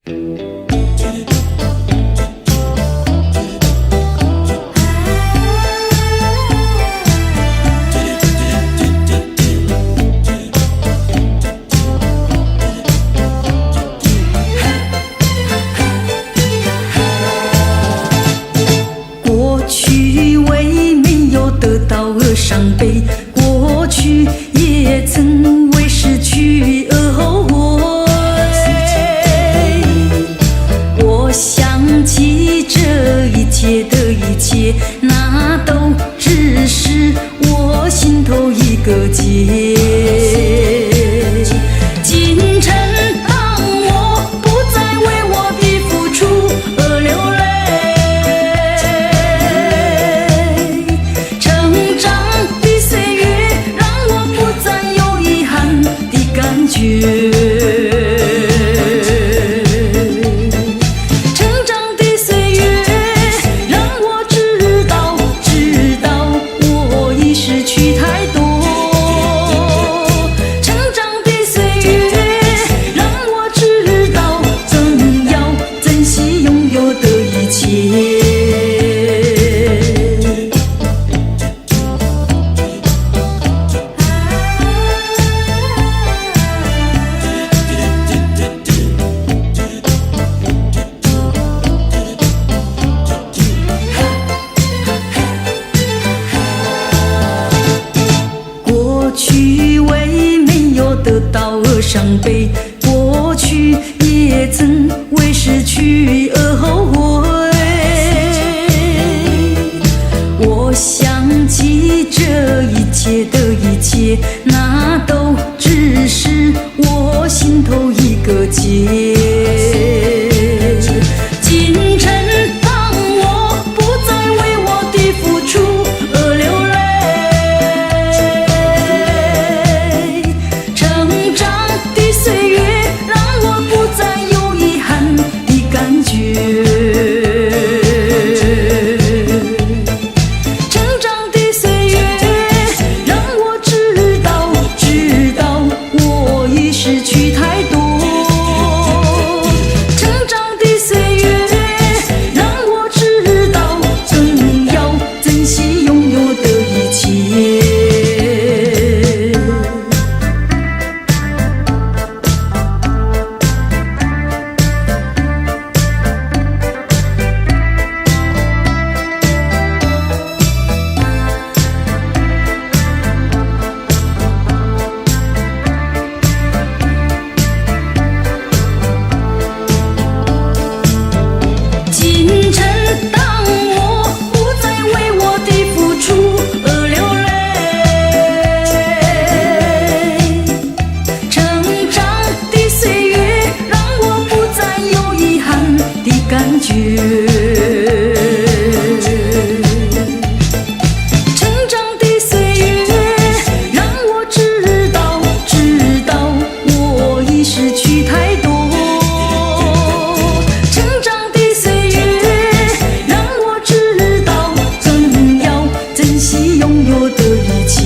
过去为没有得到而伤悲，过去也曾为失去而后悔。我想起这一切的一切，那都只是我心头一个结。今晨当我不再为我的付出而流泪，成长的岁月让我不再有遗憾的感觉。过去为没有得到而伤悲，过去也曾为失去而后悔。我想起这一切的一切，那都只是我心头一个结。今晨当我不再为我的付出而流泪，成长的岁月让我不再有遗憾的感觉。成长的岁月让我知道我已失去太多。成长的岁月让我知道更要珍惜拥有的一切。今晨当我不再为我的付出而流泪，成长的岁月让我不再有遗憾的感觉。成长的岁月让我知道我已失去太多。成长的岁月让我知道更要珍惜拥有的一切。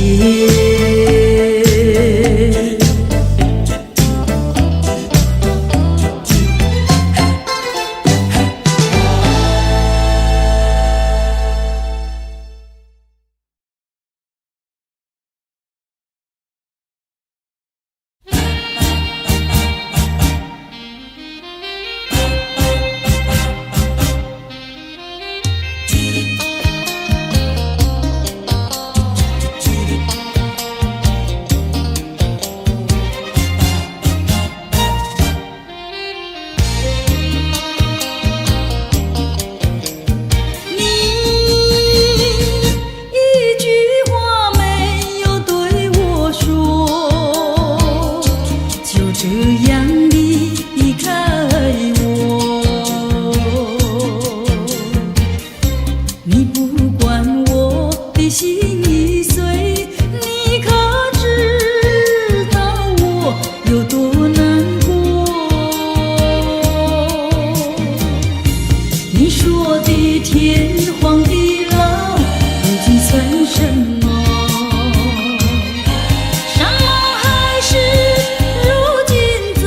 什么还是如今在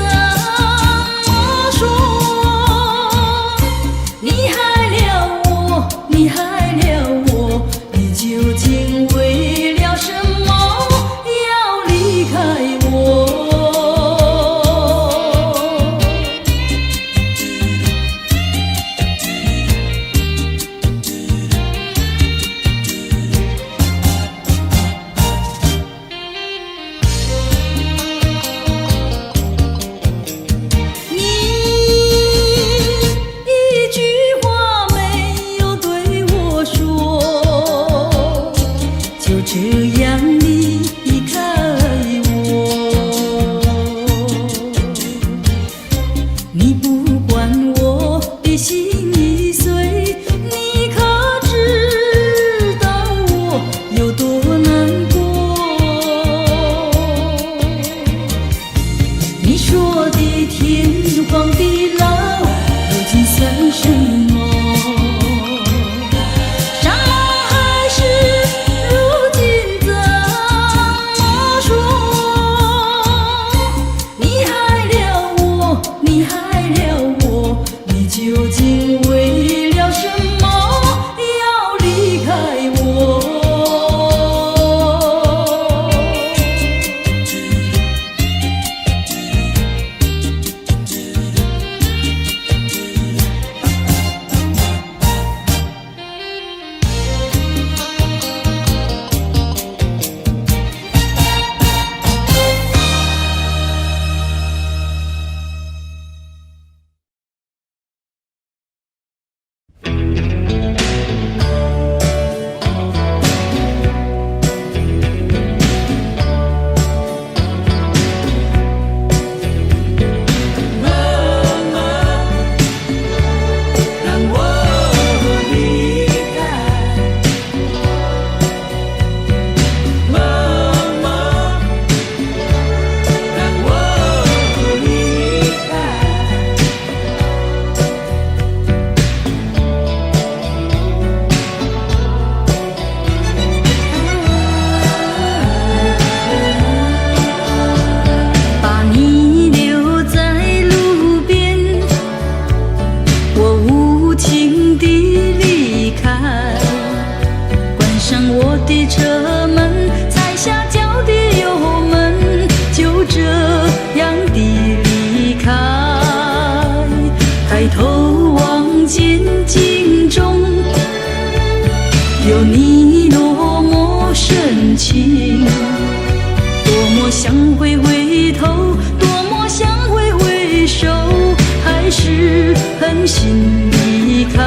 心离开。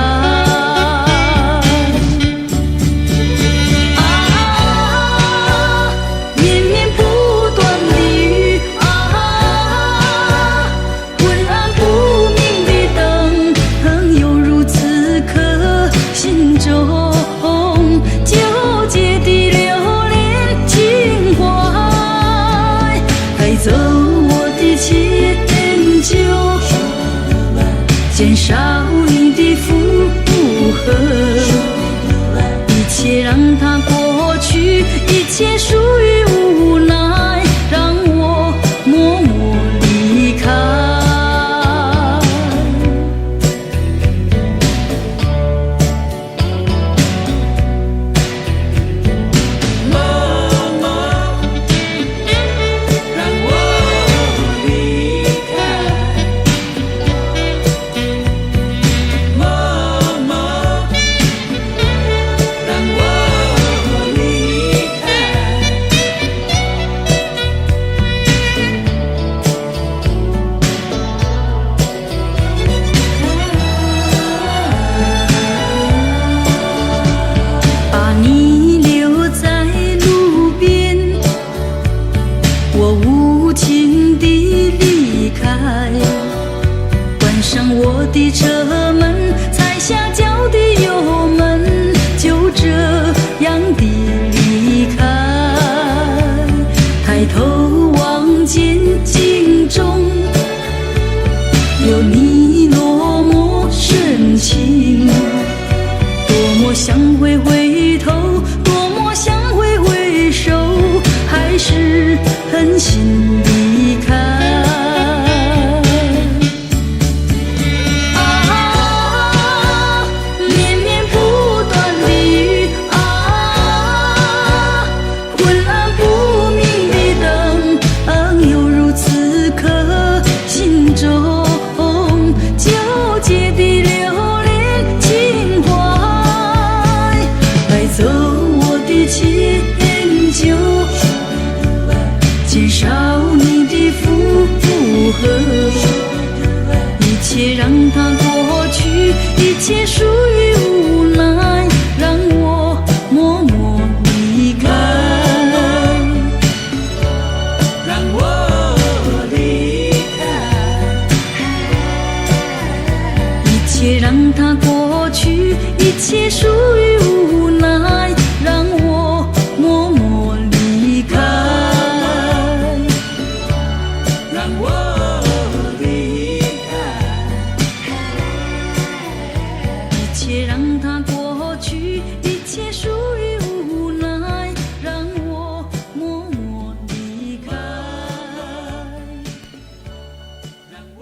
绵绵不断的雨昏暗不明的灯，犹如此刻心中纠结的留恋情怀，带走我的迁就，减少你的负荷，一切让它过去，一切属于无奈，让我默默离开。默默让我离开，默默让我离开。把你留在路边，我无情地离开，关上我的车门，踩下脚的油门，就这样的离开。抬头望见镜中有你落寞深情，多么想回头，多么想回首，还是狠心离开。绵绵不断的雨昏暗不明的灯，犹如此刻心中纠结的留恋情怀，带走我的迁就，减少你的负荷，一切让它过去，一切属于无奈，让我默默离开，让我离开，一切让它过去，一切属于无奈，让我默默离开，让我离开，一切让它过去，一切属于无奈，让我默默离开，让我。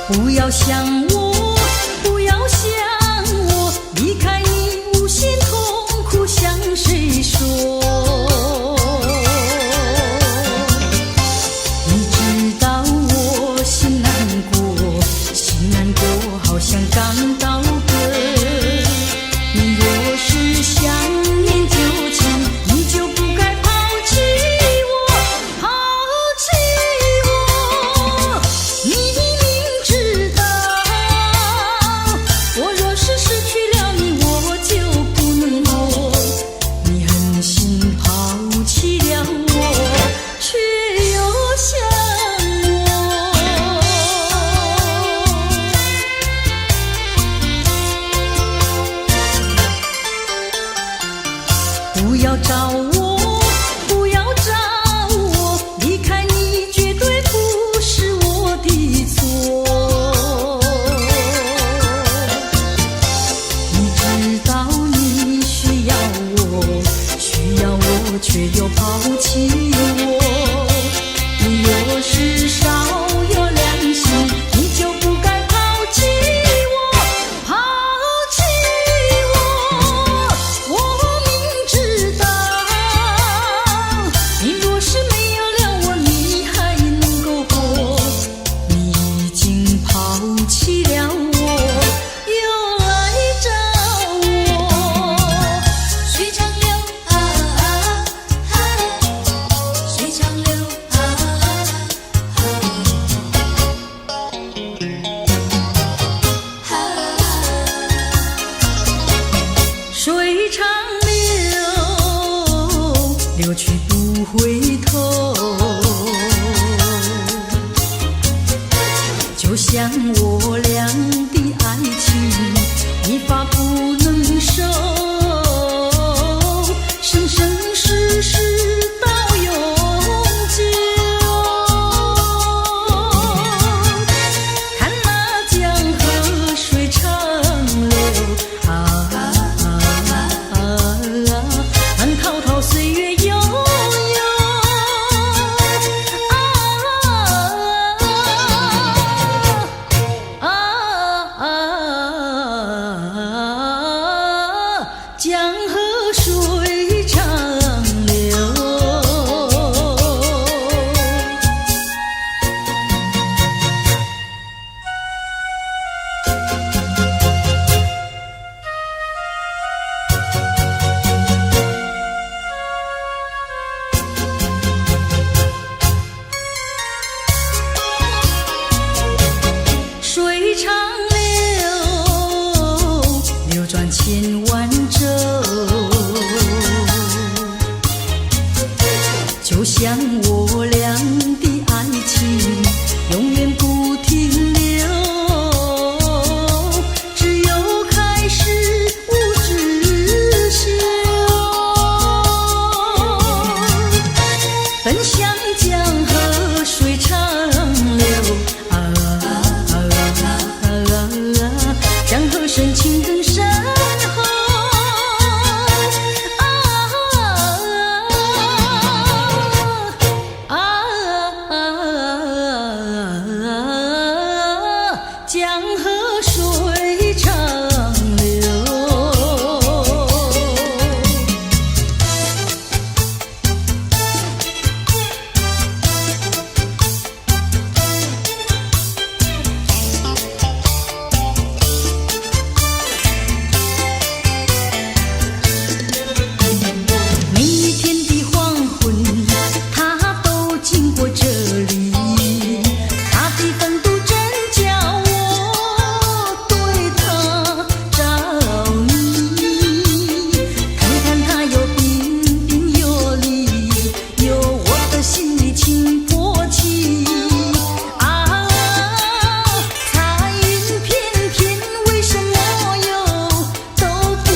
不要想我，不要想我，离开你无限痛苦向谁说？你知道我心难过，心难过好像刚到歌。你若是想念旧情，你就不该抛弃我，抛弃我。你明知道，我若是失去了你，我就不能活。你狠心抛弃了我，却又想我。回头，就像我俩的爱情一发不能收，生生世世到永久。看那江河水长流啊，漫滔滔岁月悠悠江河水长流。水长流，流转千万洲，就像我俩的爱情永远不停留，只有开始无止休，奔向江河水长流江河深情更深厚江河水长流。每一天的黄昏，他都经过这里，他的风度真叫我对他着迷。看看他有彬彬有礼，有我的心里轻薄起啊。彩云片片，为什么又都不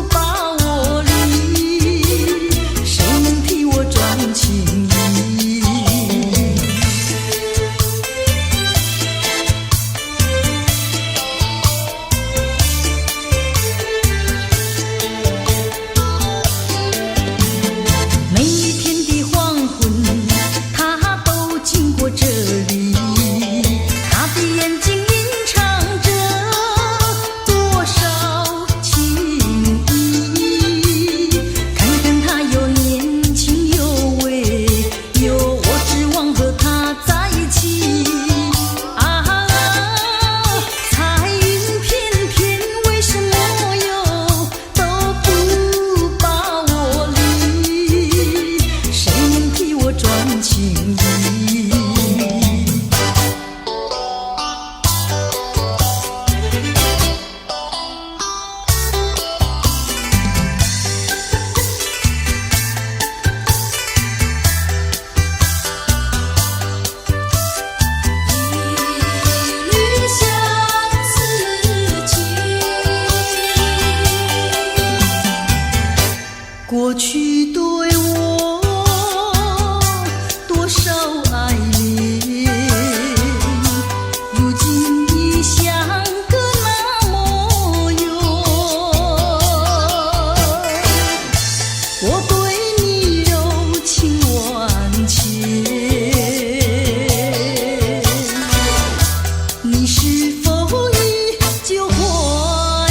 把我理？谁能替我转情意？每一天的黄昏，他都经过这里，他的眼睛吟唱着多少情意。看看他有年轻有为，有我指望和他在一起啊。彩云片片，为什么又都不把我理？谁能替我转情意？一缕相思情，过去对我多少爱恋，如今已像个那么远。我对你柔情万千，你是否依旧怀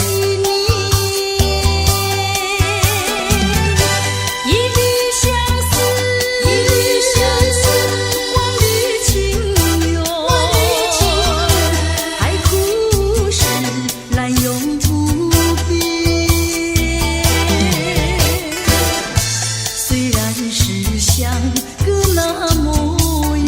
念？一缕相思，万缕情缘，海枯石烂永不变。虽然是像个那么远，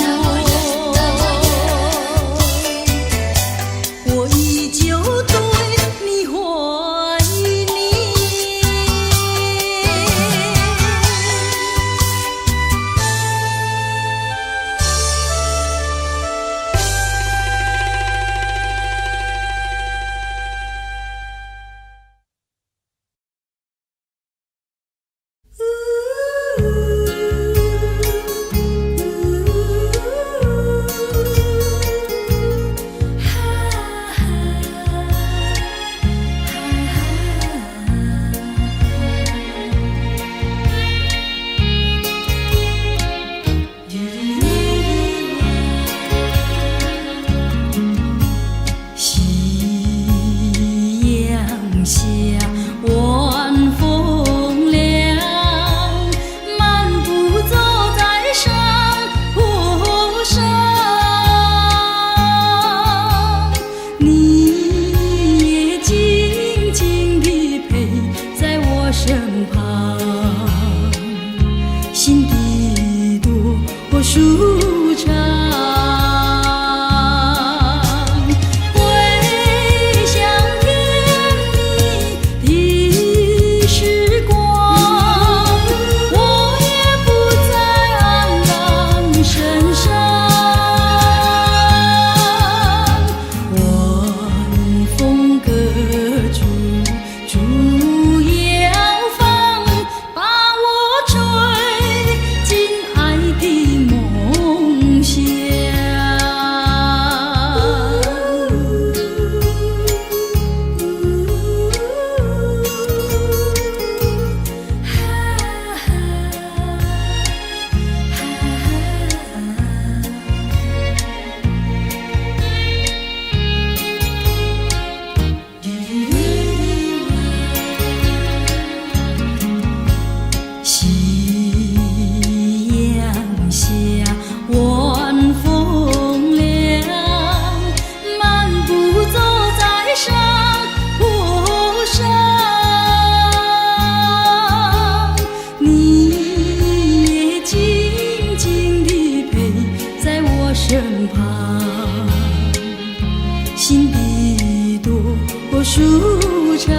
心的一朵舒畅。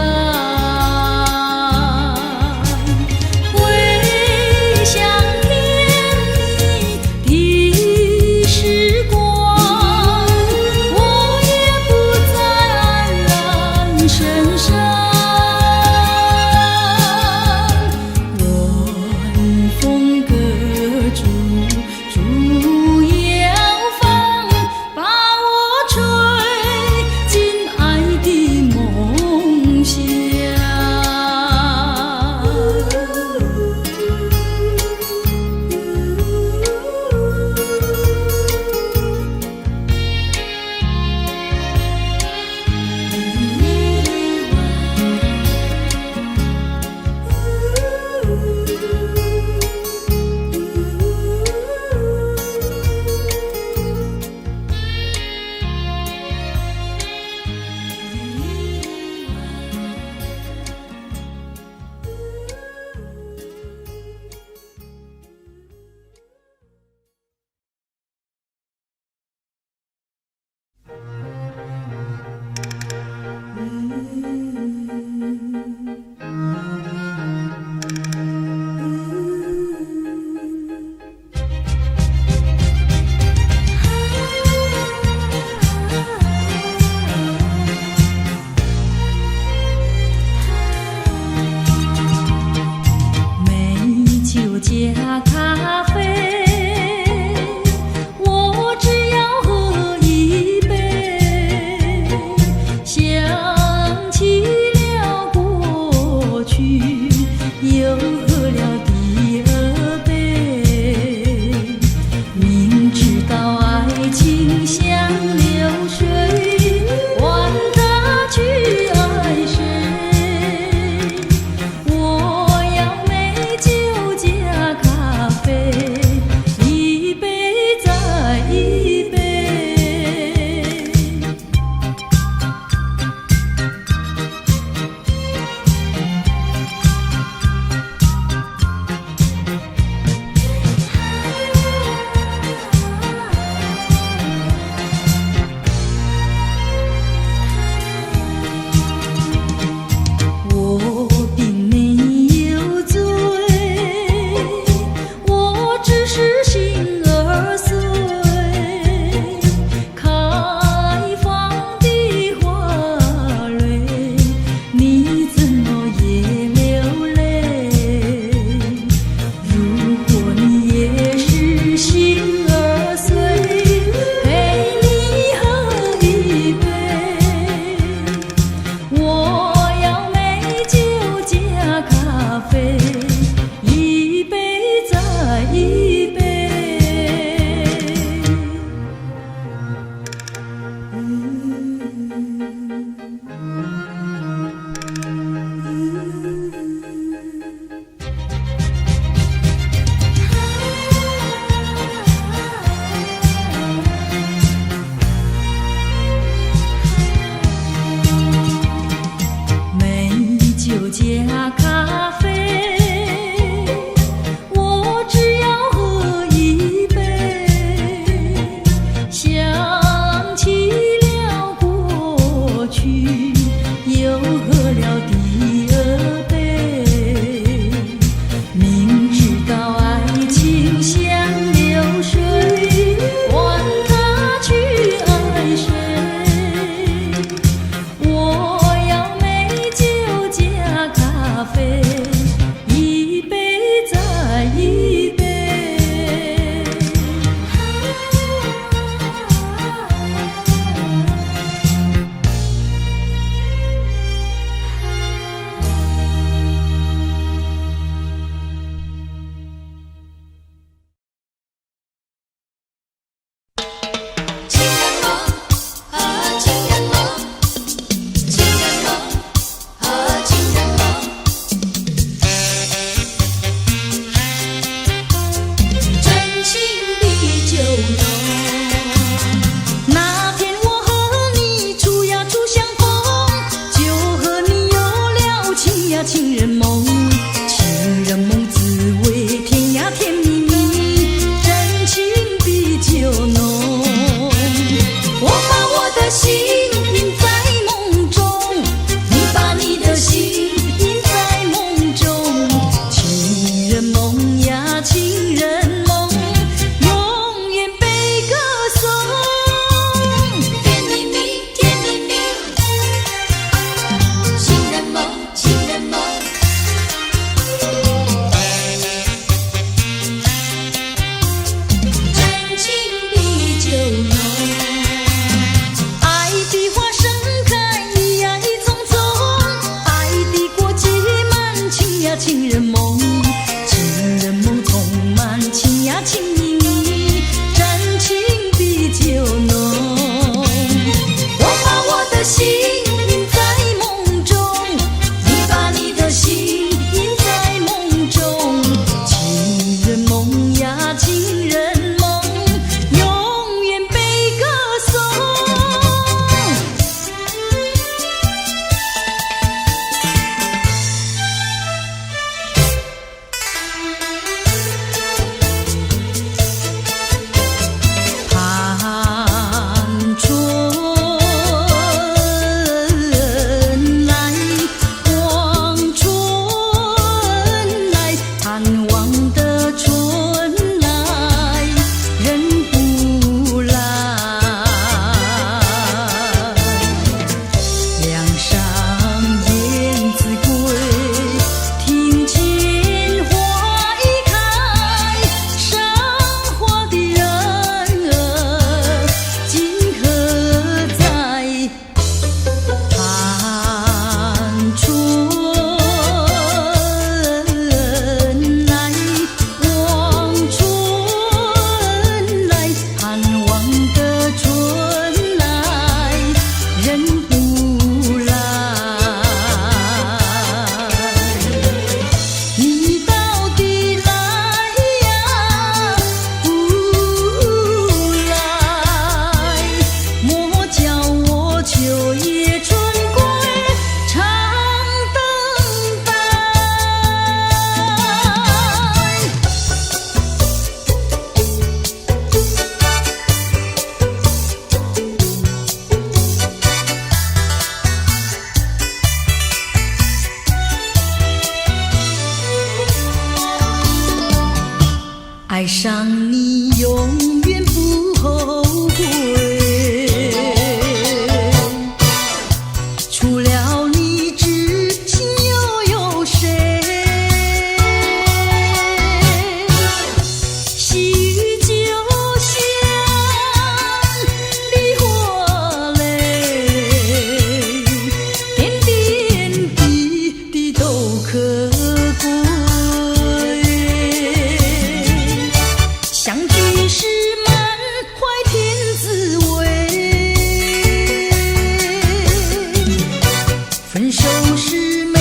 回想甜蜜的时光，我也不再黯然神伤。晚风隔竹，竹摇芳，把我吹进爱的梦乡。上你永远不后悔，除了你知心又有谁？细雨就像梨花泪，点点滴滴都可贵。相聚时满怀甜滋味，分手时美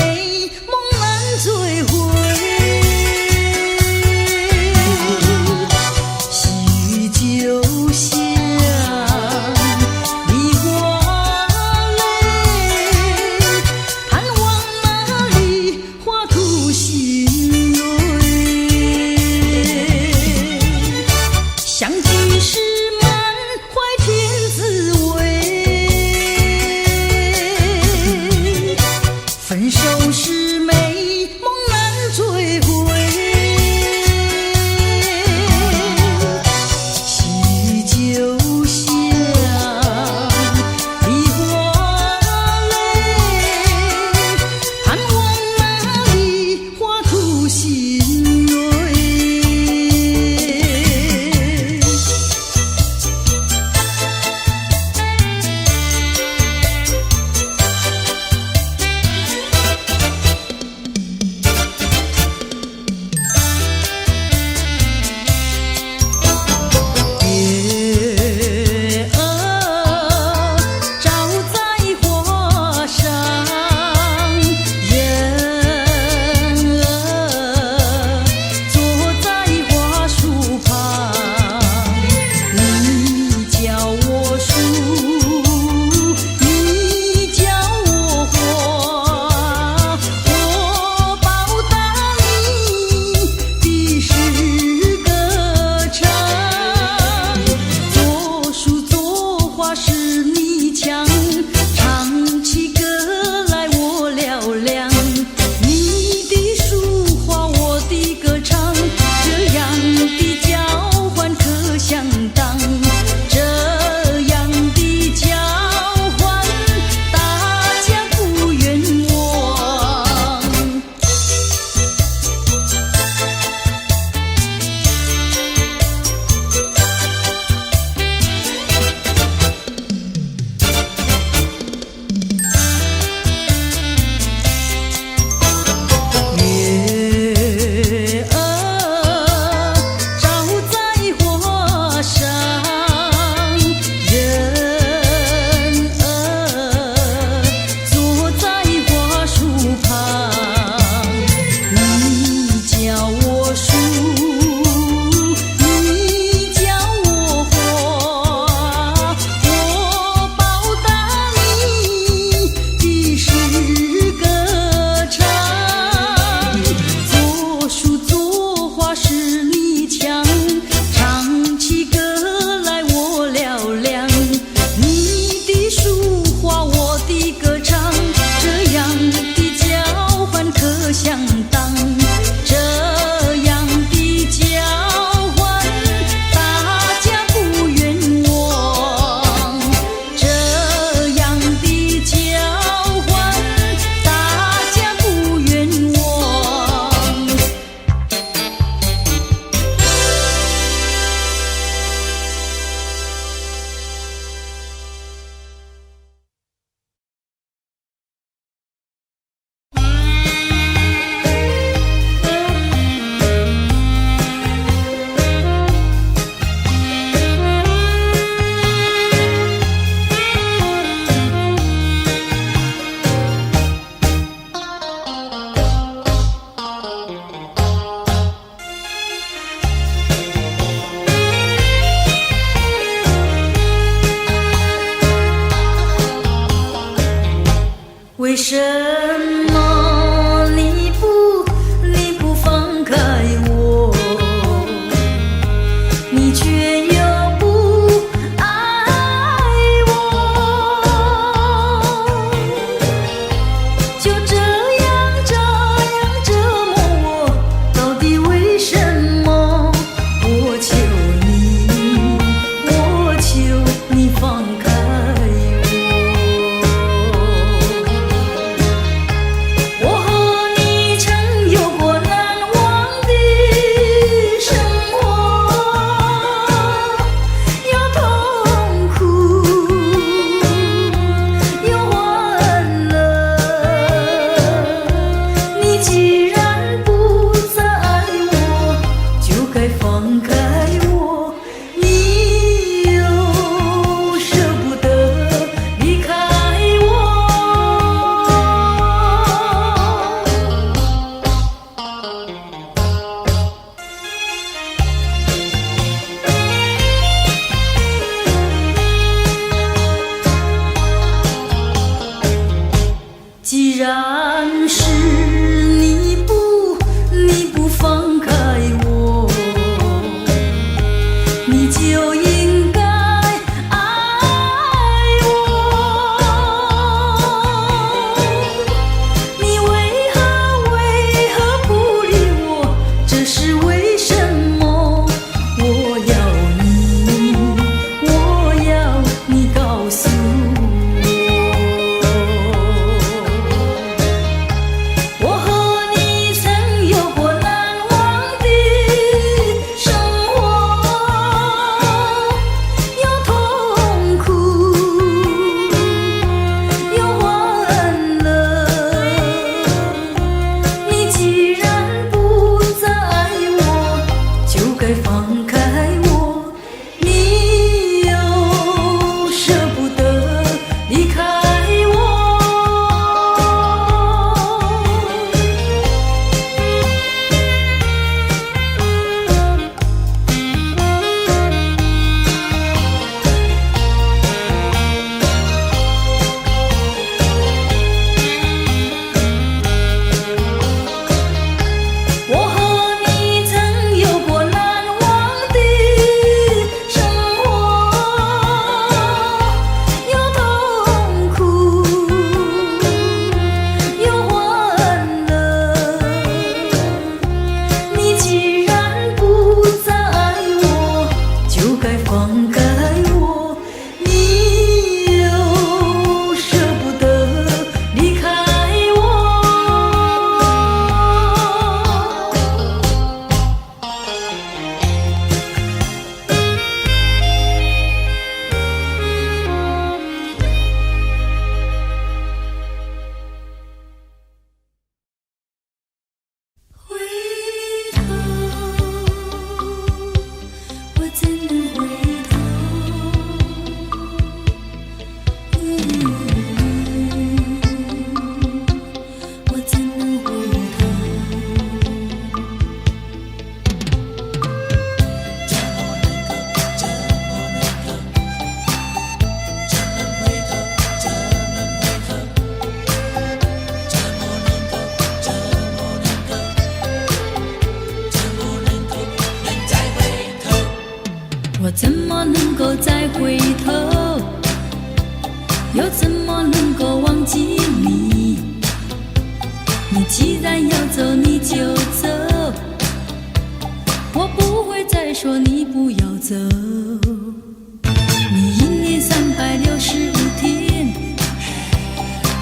梦难追回。细雨就像梨花泪，盼望那梨花吐心蕊。相聚时满怀甜滋味，分手时美梦难追回。细雨就像梨花泪，盼望那梨花吐心蕊。月儿照在花上，人儿坐在花树旁。你叫我树，你叫我花，我报答你的是歌唱。作树作花是你强，唱起歌来我嘹亮。你的书画我的歌唱，这样的交换可相当，这样的交换大家不冤枉。月儿照在花上，人儿坐在花树旁。你叫我树，你叫我花，我报答你的是歌唱。作树作花是你强，唱起歌来我嘹亮。你的书画我的歌唱，这样的交换可相当，这样的交换大家不冤枉，这样的交换大家不冤枉。为什么你不放开我，你却又不爱我？就这样折磨我，到底为什么？我我怎能回头？我怎么能够再回头？又怎么能够忘记你？你既然要走，你就走，我不会再说你不要走。你一年365天，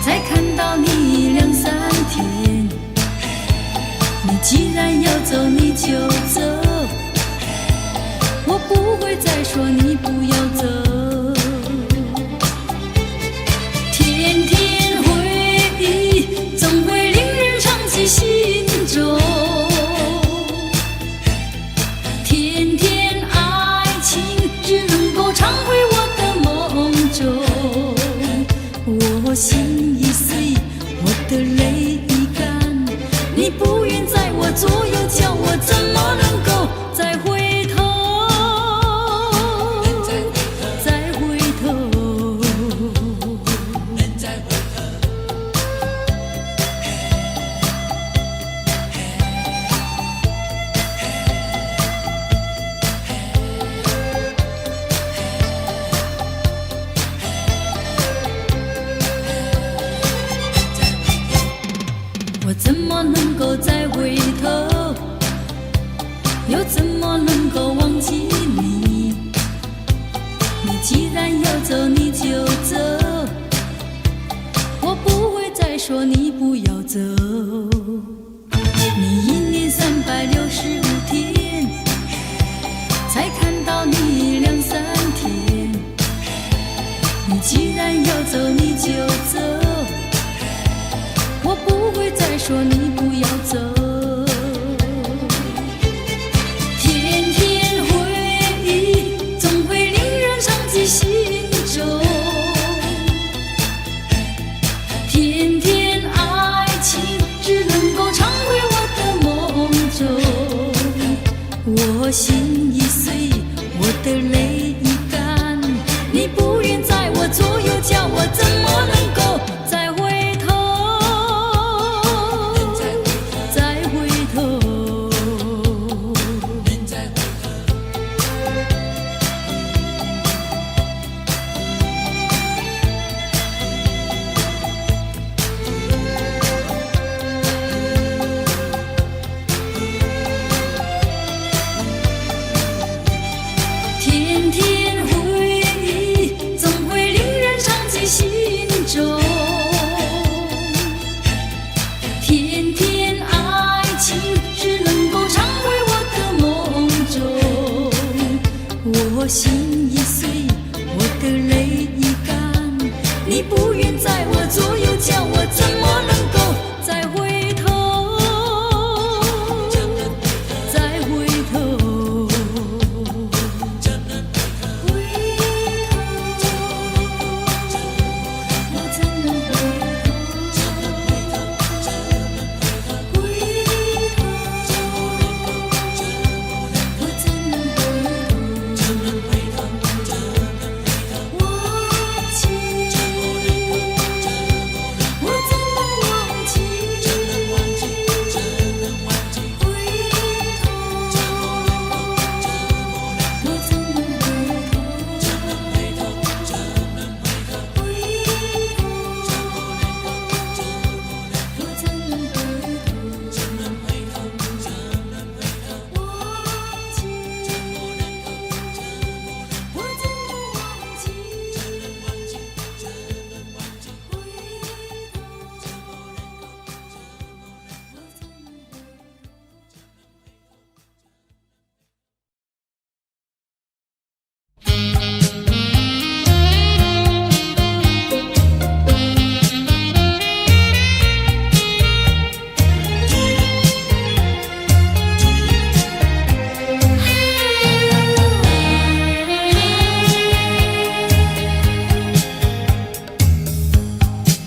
才看到你2、3天。你既然要走，你就走，我不会再说你不要走。天天回忆总会令人长记心中，天天爱情只能够常回我的梦中。我心已碎，我的泪已干，你不愿在我左右，叫我怎么能够再回头？我怎么能够再回头？又怎么能够忘记你？你既然要走，你就走，我不会再说你不要走。你一年365天，才看到你2、3天。你既然要走，你就走，我不会再说你不要走。天天回忆总会令人长记心中，天天爱情只能够常回我的梦中。我心已碎，我的泪已干，你不愿在我左右，叫我怎么能够再回头？天天回忆总会令人长记心中，天天爱情只能够常回我的梦中。我心已碎，我的泪已干，你不愿在我左右，叫我怎么能够再回头？再回头，我怎能回头？我怎能回头？忘记，我怎能忘记？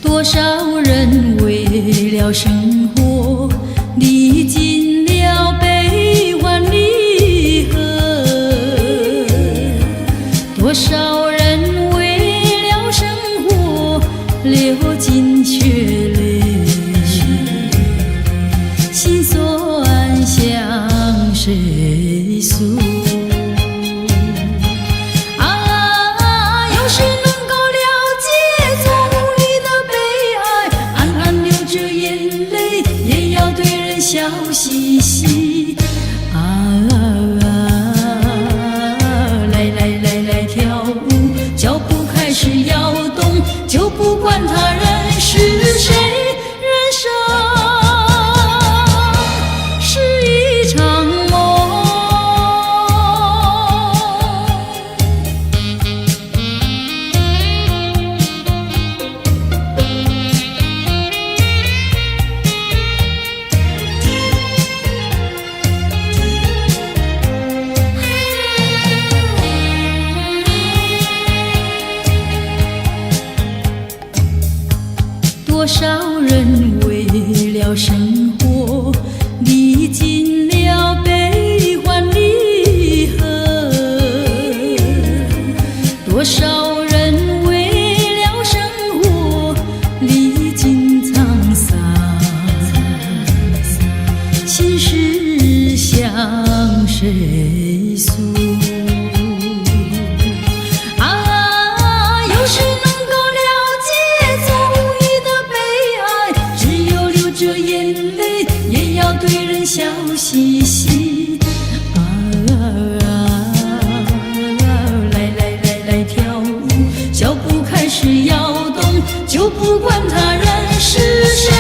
多少人为了生活历尽了悲欢离合，多少人为了生活流尽血泪，心酸向谁诉？笑嘻嘻来跳舞，脚步开始摇动，就不管他人是谁，人生是一场梦。多少人为了生活历尽了悲欢离合，多少人为了生活历尽沧桑，心事向谁诉？有谁能够了解从这眼泪也要对人笑嘻嘻来跳舞，脚步开始摇动，就不管他人是谁，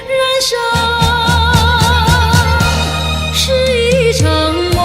人生是一场梦。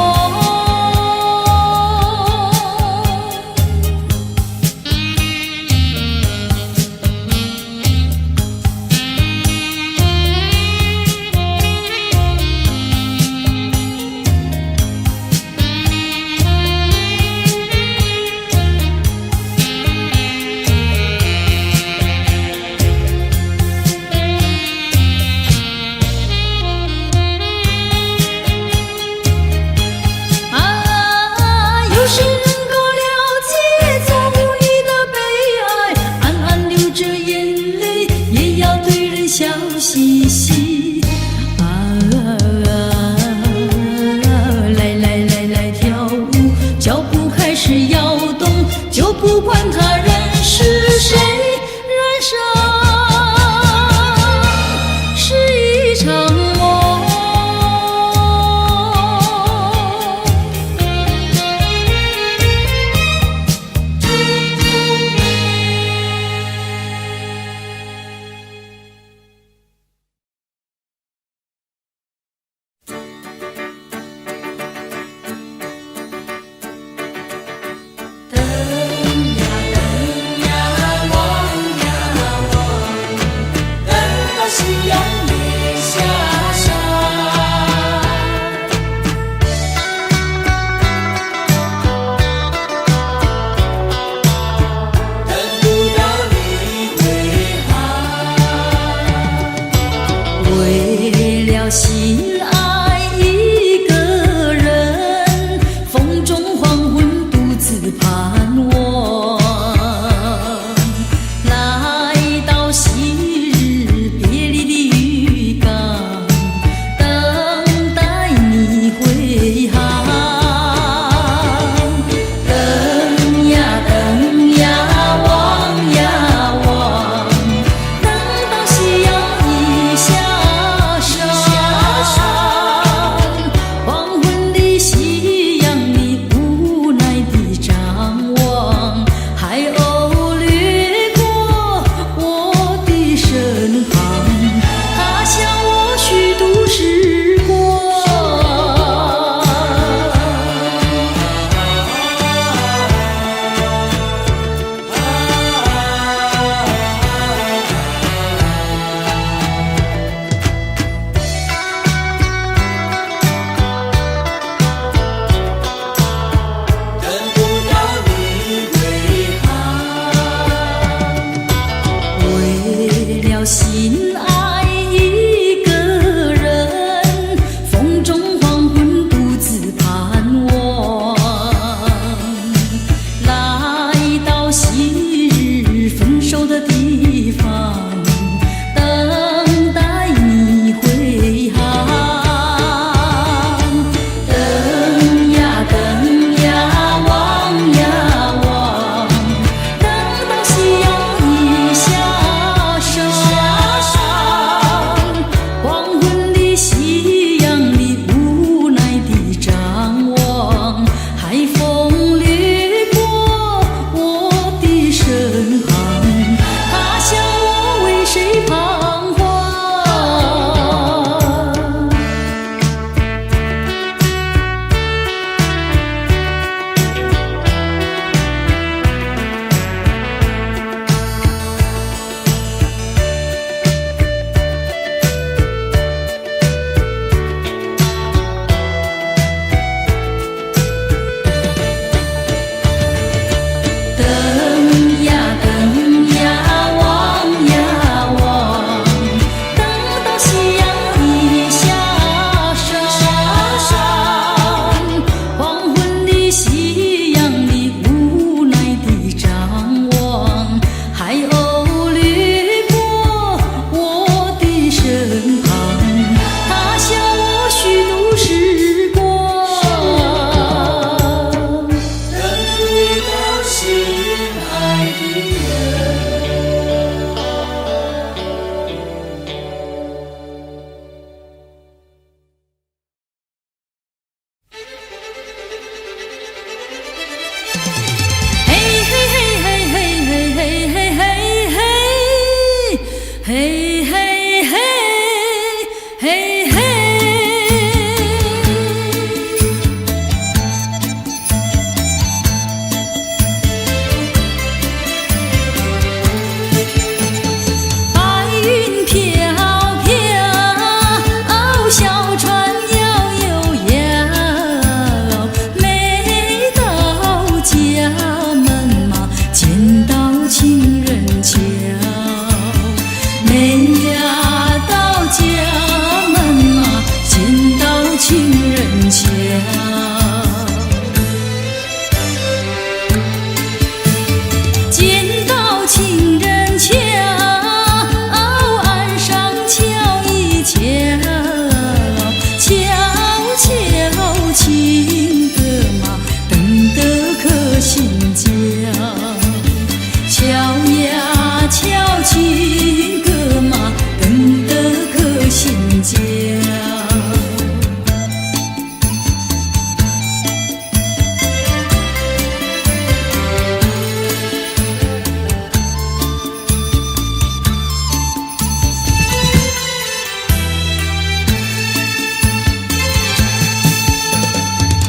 情歌嘛，更得可心焦。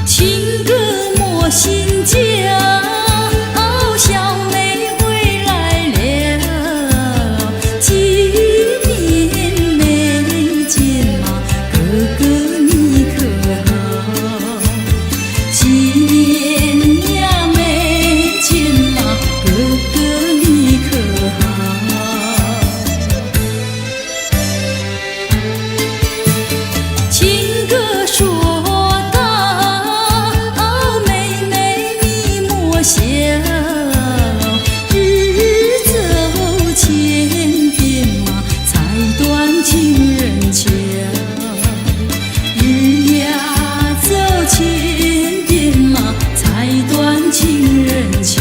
情歌莫心焦，小妹回来了，几年没见嘛，哥哥你可好？几年呀没见嘛，哥哥你可好？情歌说笑，日走千遍嘛，才断情人桥。日呀走千遍嘛，才断情人桥。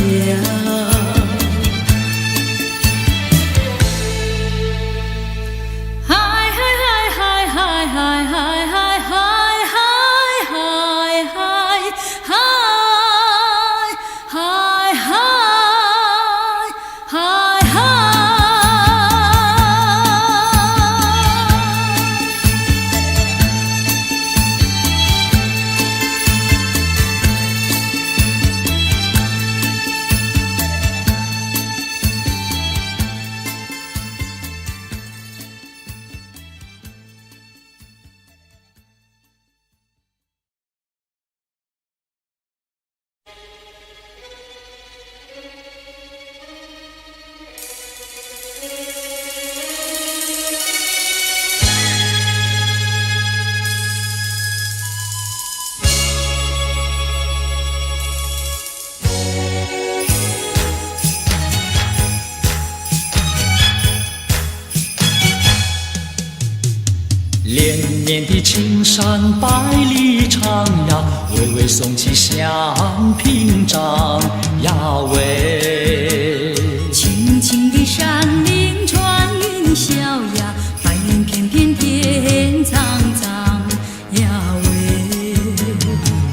嗨嗨嗨嗨嗨嗨嗨嗨嗨嗨嗨嗨。嗨嗨嗨嗨！连绵的青山百里长呀，巍巍耸起像屏障呀喂。青青的山岭穿云霄呀，白云片片天苍苍呀喂。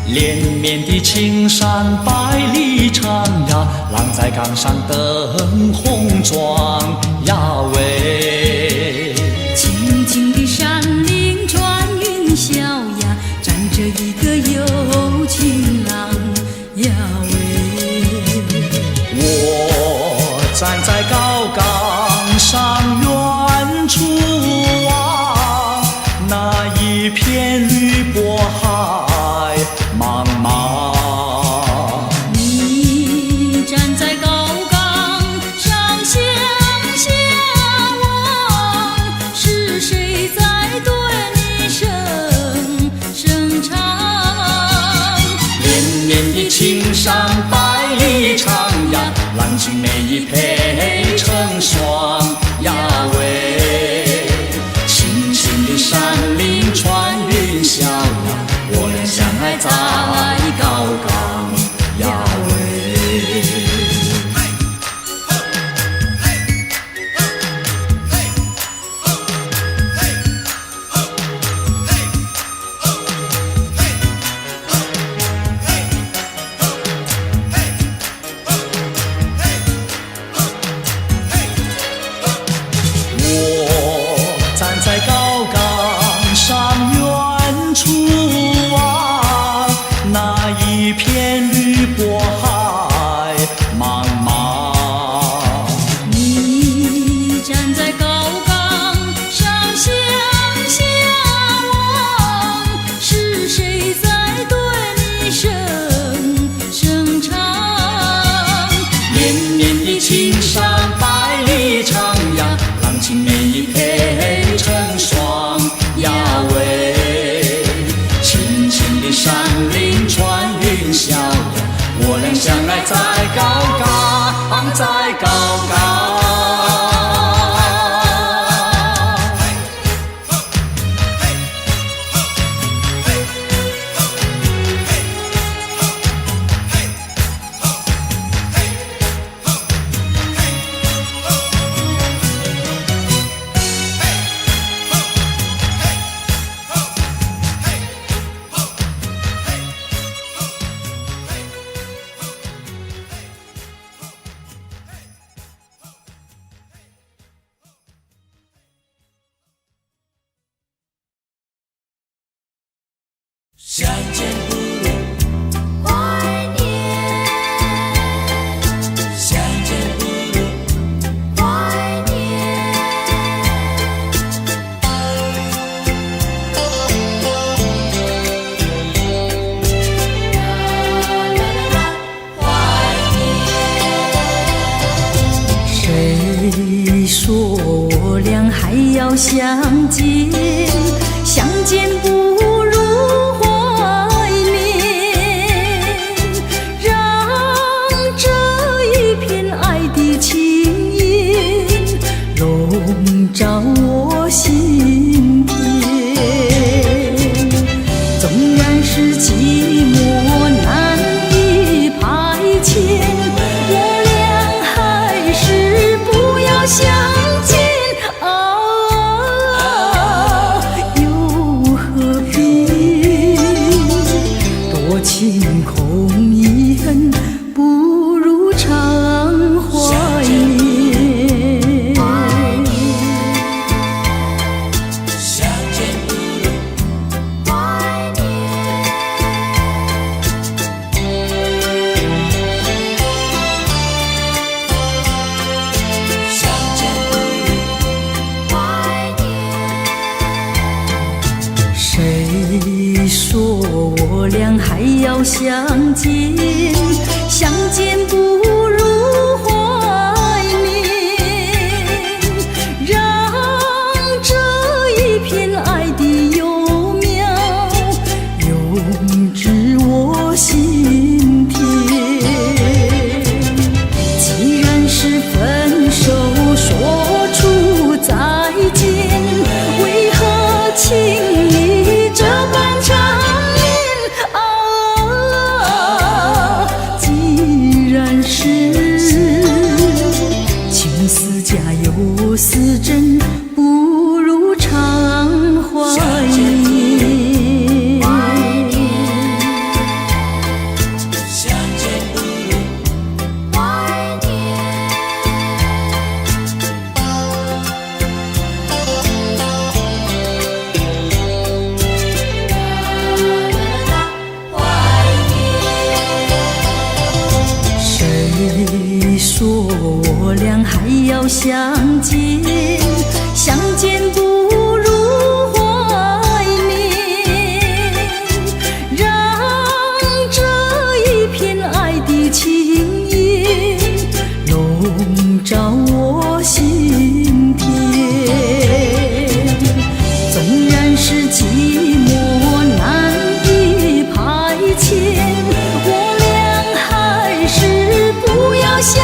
连绵的青山百里长呀，浪在岗上灯红妆呀喂。青青的山岭穿云霄呀，站着一个有情郎呀喂。我站在高岗上远处望，那一片绿波海茫茫。你站在高岗上向下望，是谁在对你声唱？连绵的青山百里长呀，郎情妹意配成双呀喂。青青的山岭穿云霄呀，我俩相爱在高岗呀喂。我站在高岗上远处望，那一片绿波海茫茫。你站在高岗上向下望，是谁在对你声唱？连绵的青山百里长呀，郎情妹意配成双呀喂。青青的山岭穿云霄呀，我俩相爱在高岗，在高岗。要相见，相见不如怀念，让这一片爱的情意笼罩我心田。纵然是寂寞难以排遣，我俩还是不要相见。又何必多情空遗恨，不如常怀念。相见不如怀念，相见不如怀念。谁说我俩还要相见？相见不如怀念，让这一片爱的幼苗永植我心田。既然是分手说出再见，为何情谊这般缠绵啊？既然是情丝假又似真，不如常怀念。相见不如怀念，谁说我俩还要相见？相见不如怀念，让这一片爱的情意笼罩我心田。纵然是寂寞难以排遣，我俩还是不要相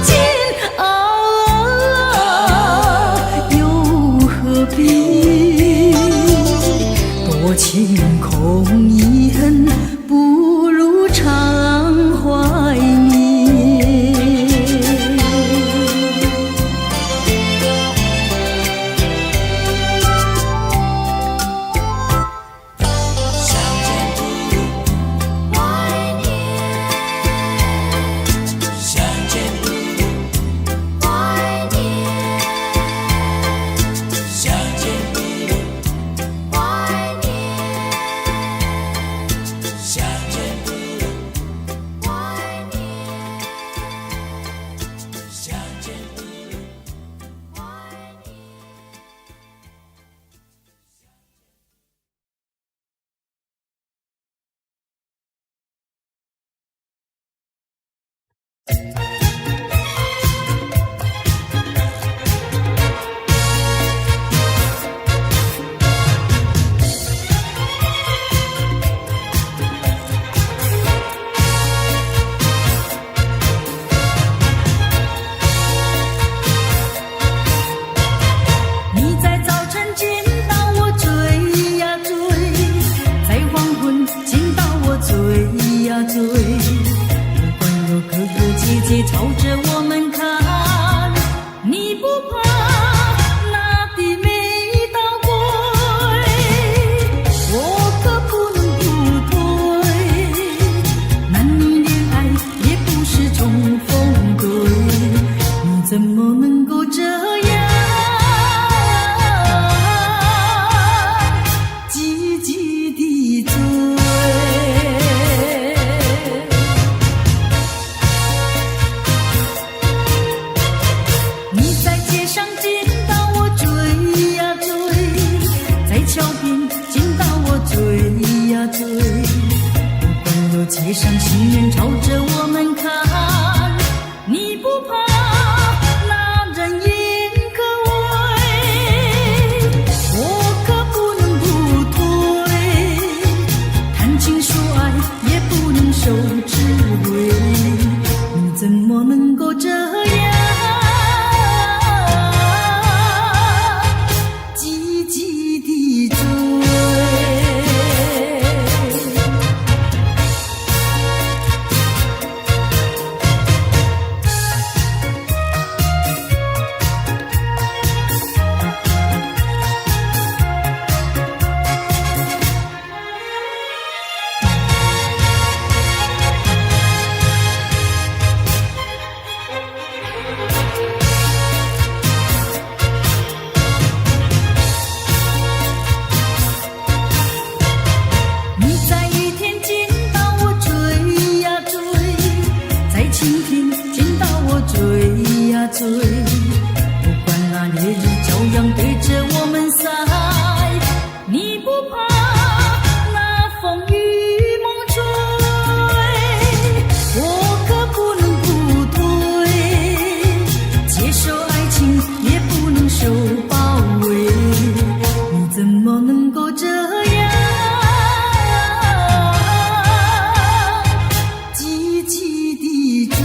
见啊！又何必多情空遗恨，不如常怀念。相见不如怀念，相见不如怀念，相见不如怀念，相见不如怀念，相见不如怀念。你在早晨见到我追呀追，在黄昏见到我追呀追。不管有哥哥姐姐朝着我们看，你不怕那的美刀归，我可不能不退。男女恋爱也不是重逢对，你怎么能够这样积极地追？你在街上见到我追呀追，在桥边见到我追呀追。不管有街上行人朝着我们看，你不怕那人言可畏。烈日照样对着我们晒，你不怕那风雨猛吹，我可不能不退，接受爱情也不能受包围，你怎么能够这样积极地追？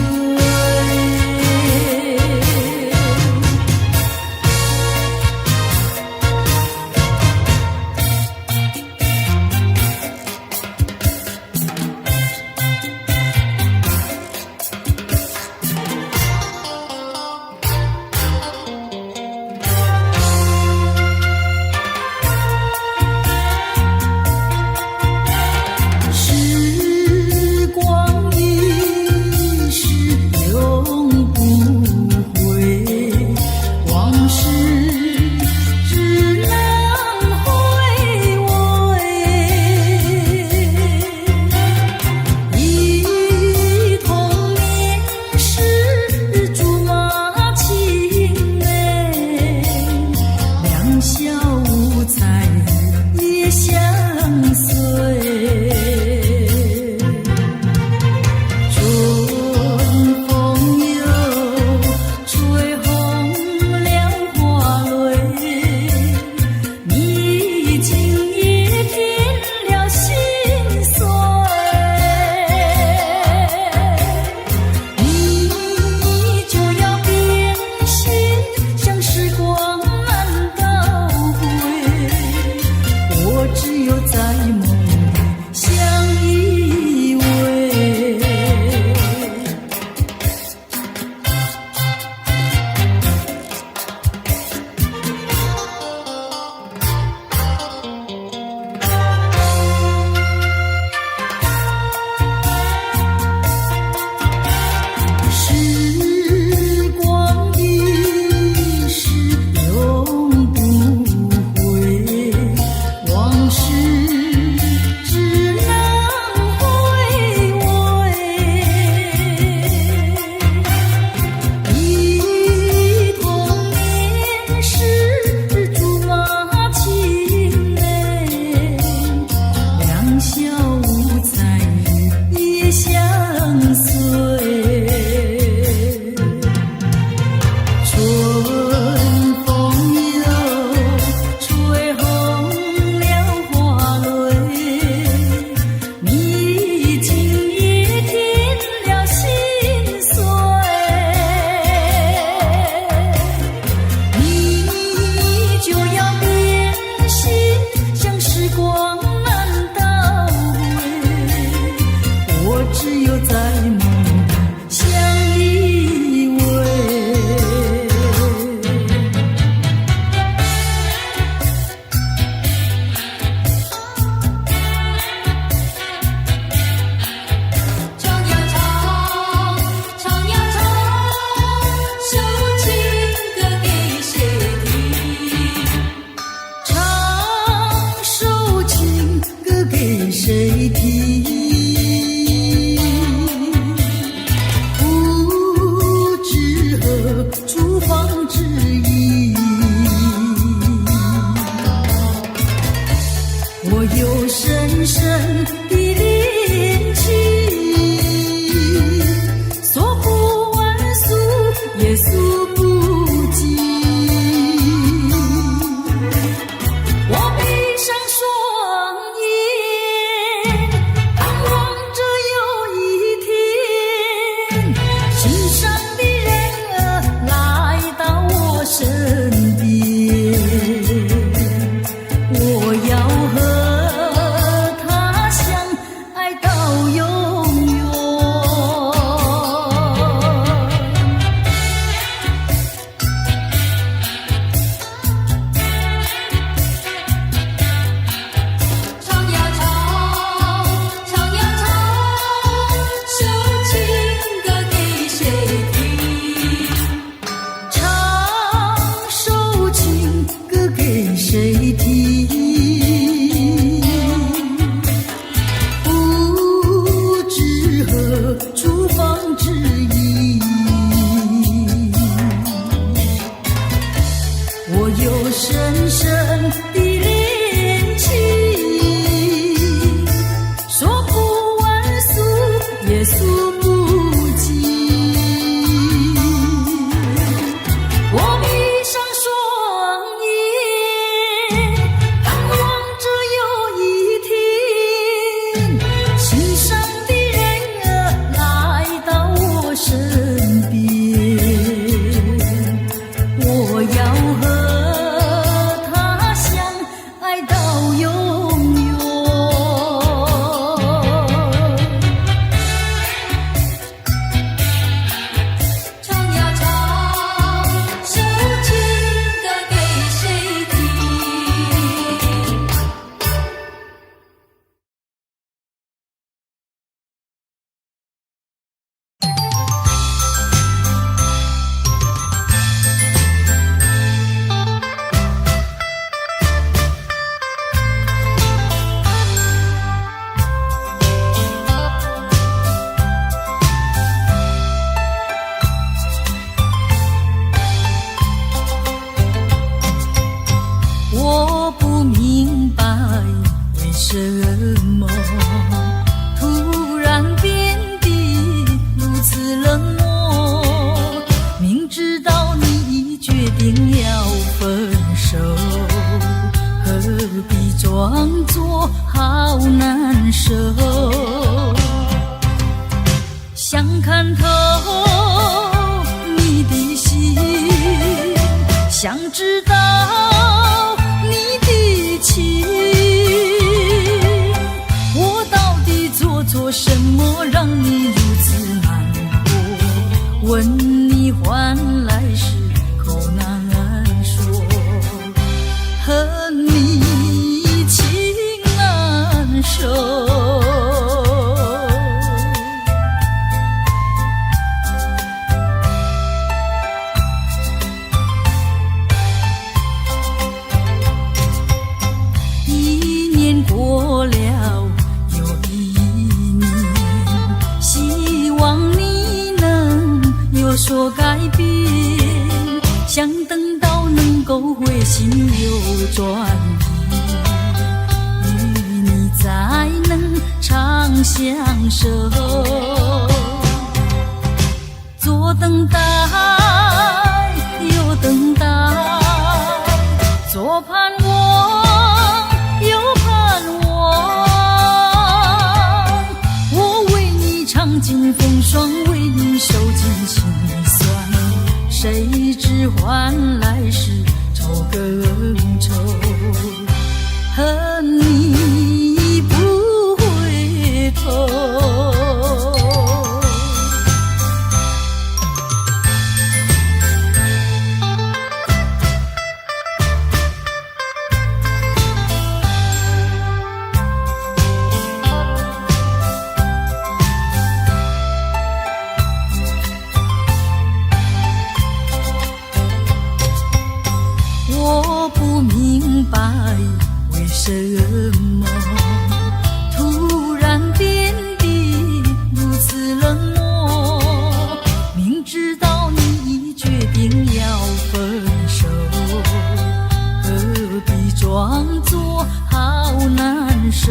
我要和他相我有深深的恋情，说不完数也数不尽。我闭上双眼，盼望着有一天，心上的人儿来到我身边，我要和他相爱到永远。唱呀唱，首情歌给谁听？我不明白为什么突然变得如此冷漠，明知道你已决定要分手，何必装作好难受？想看透你的心，想知道你的情，我到底做错什么让你如此难过？问你换来时口难说，和你情难收。一年过了又一年，希望你能有所改变，想等到能够回心又转意，与你才能长相守。左等待右等待，左盼望右盼望，我为你尝尽风霜，为你受尽辛酸，谁知换来是愁更愁，和你不回头。我不明白为什么突然变得如此冷漠，明知道你已决定要分手，何必装作好难受？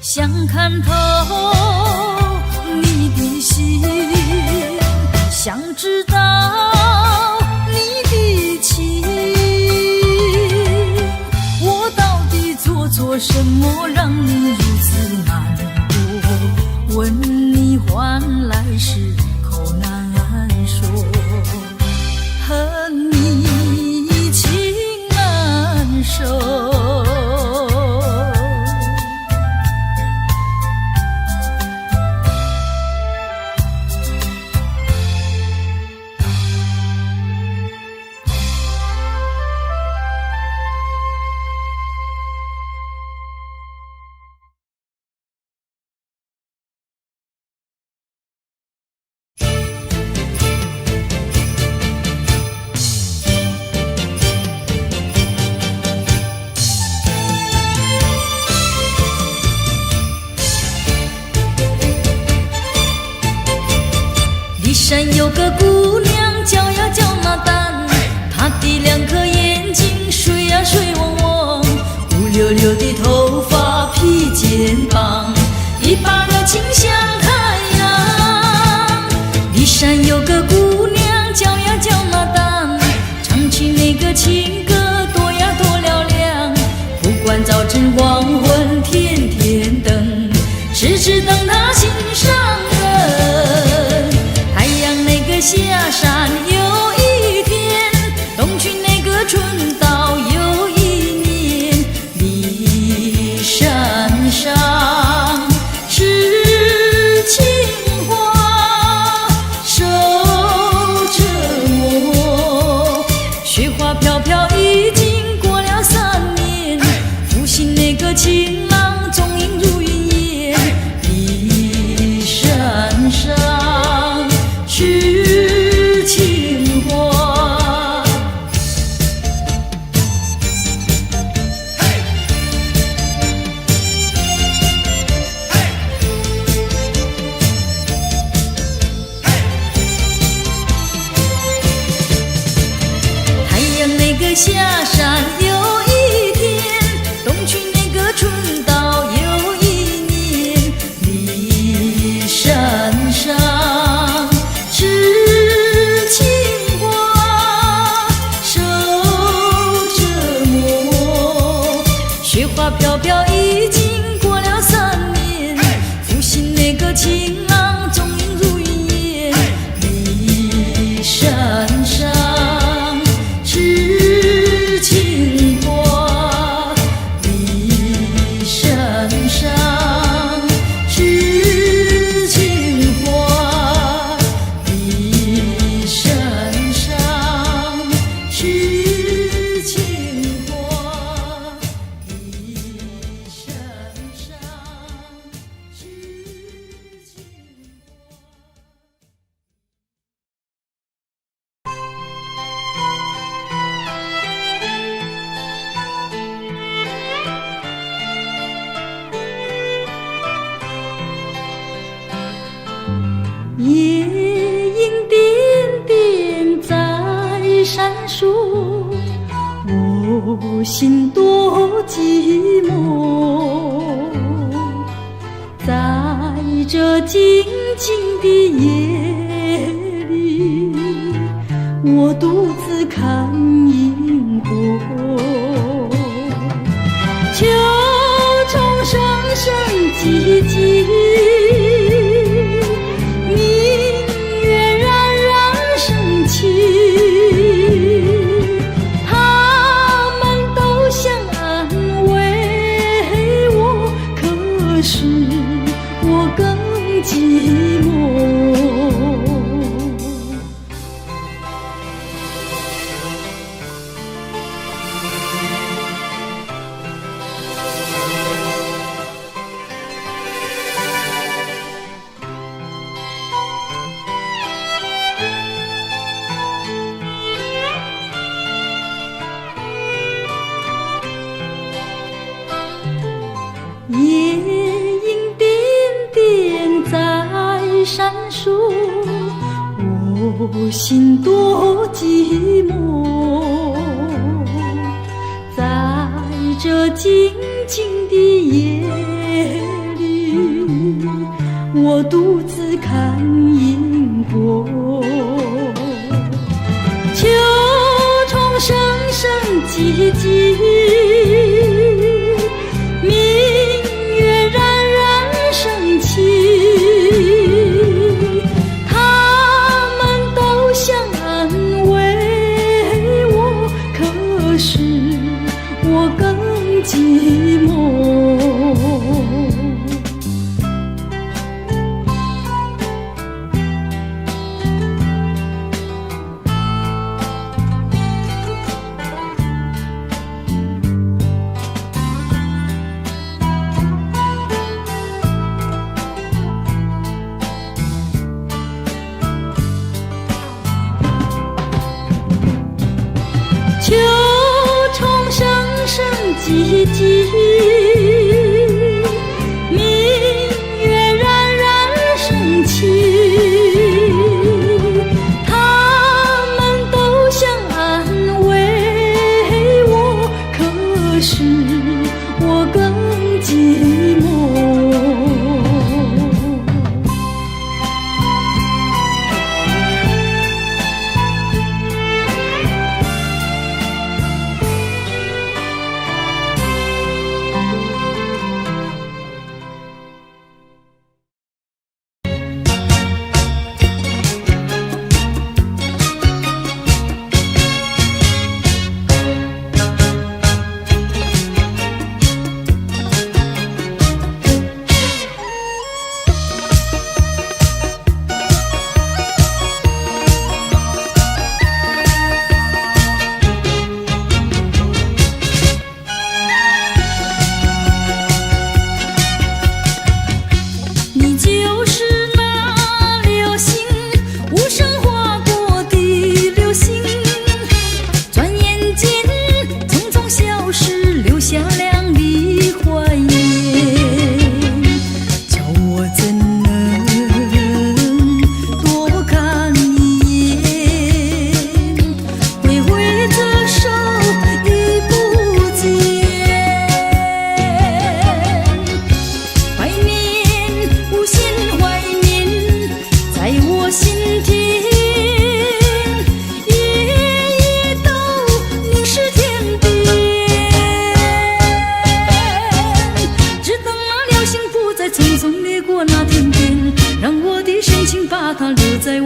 想看透你的心，想知道你的情，我到底做错什么让你如此难过？问你换来时口难说，和你情难收。山有个姑娘，叫呀叫那大花飘飘已经过了3年，负心那个情郎踪影如云烟，你身上是情花。太阳那个下山有一天，东去那个春到有一年，你身上是情花受折磨。雪花飘飘已经过了3年，负心那个情郎踪影如云烟，你身上是情花，你身上是情花，你身上是情花，你身上是情夜莺点点在闪烁，我心多寂寞。在这静静的夜里，我独自看萤火。秋虫声声唧唧，明月冉冉升起，他们都想安慰我，可是我更寂寞。夜莺点点在闪烁，我心多寂寞。在这静静的夜里，我独自看萤火。秋虫声声唧唧，明月冉冉升起，他们都想安慰我，可是我更寂寞。秋虫声声唧唧，明月冉冉升起，他们都想安慰我，可是我更寂寞。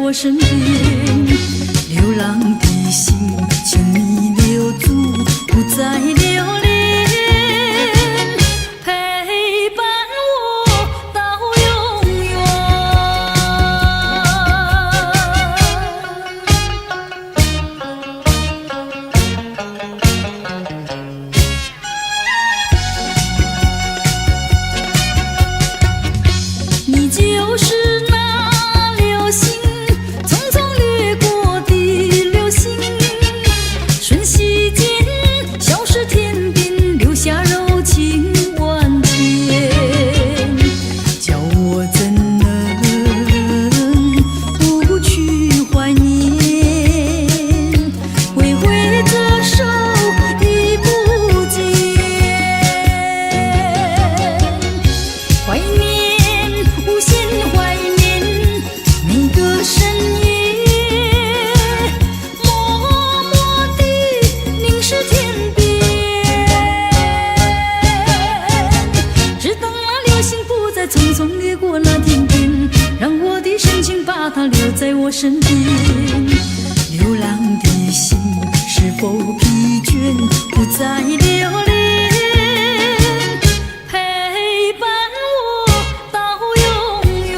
我身边。流浪的心，请你留住，不再留恋，陪伴我到永远。你就是那流星，匆匆掠过的流星，瞬息间消失天边，留下柔情万千。叫我怎能不去怀念？挥挥着手已不见，怀念，无限怀念每个深夜，默默地凝视天边，只等那流星不再匆匆掠过那天边，让我的深情把它留在我身边。流浪的心是否疲倦，不再留恋，陪伴我到永远。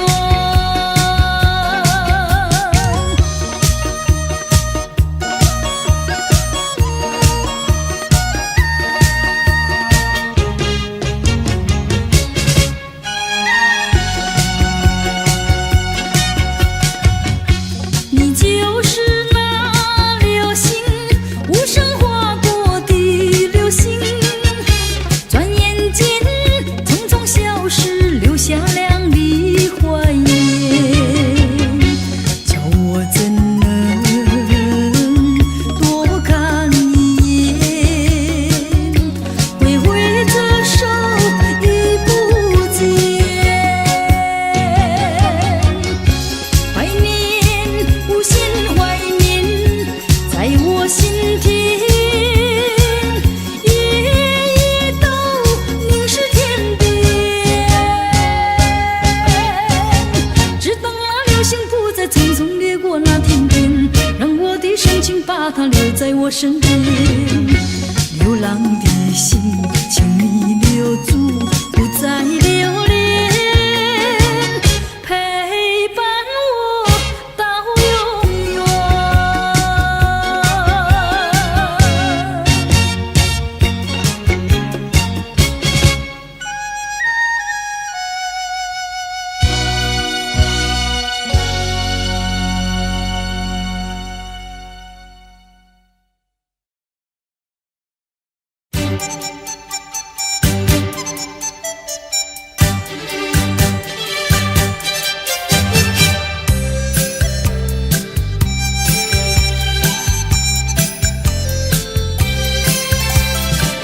你就是那流星，无声划过的流星，转眼间匆匆消失，留下亮丽怀念。叫我怎能多看一眼？挥挥着手已不见，怀念，无限怀念在我心田，夜夜都凝视天边，只等那流星不再匆匆掠过那天边，让我的深情把它留在我身边。流浪的心，请你留住，不再留恋，陪伴我到永远。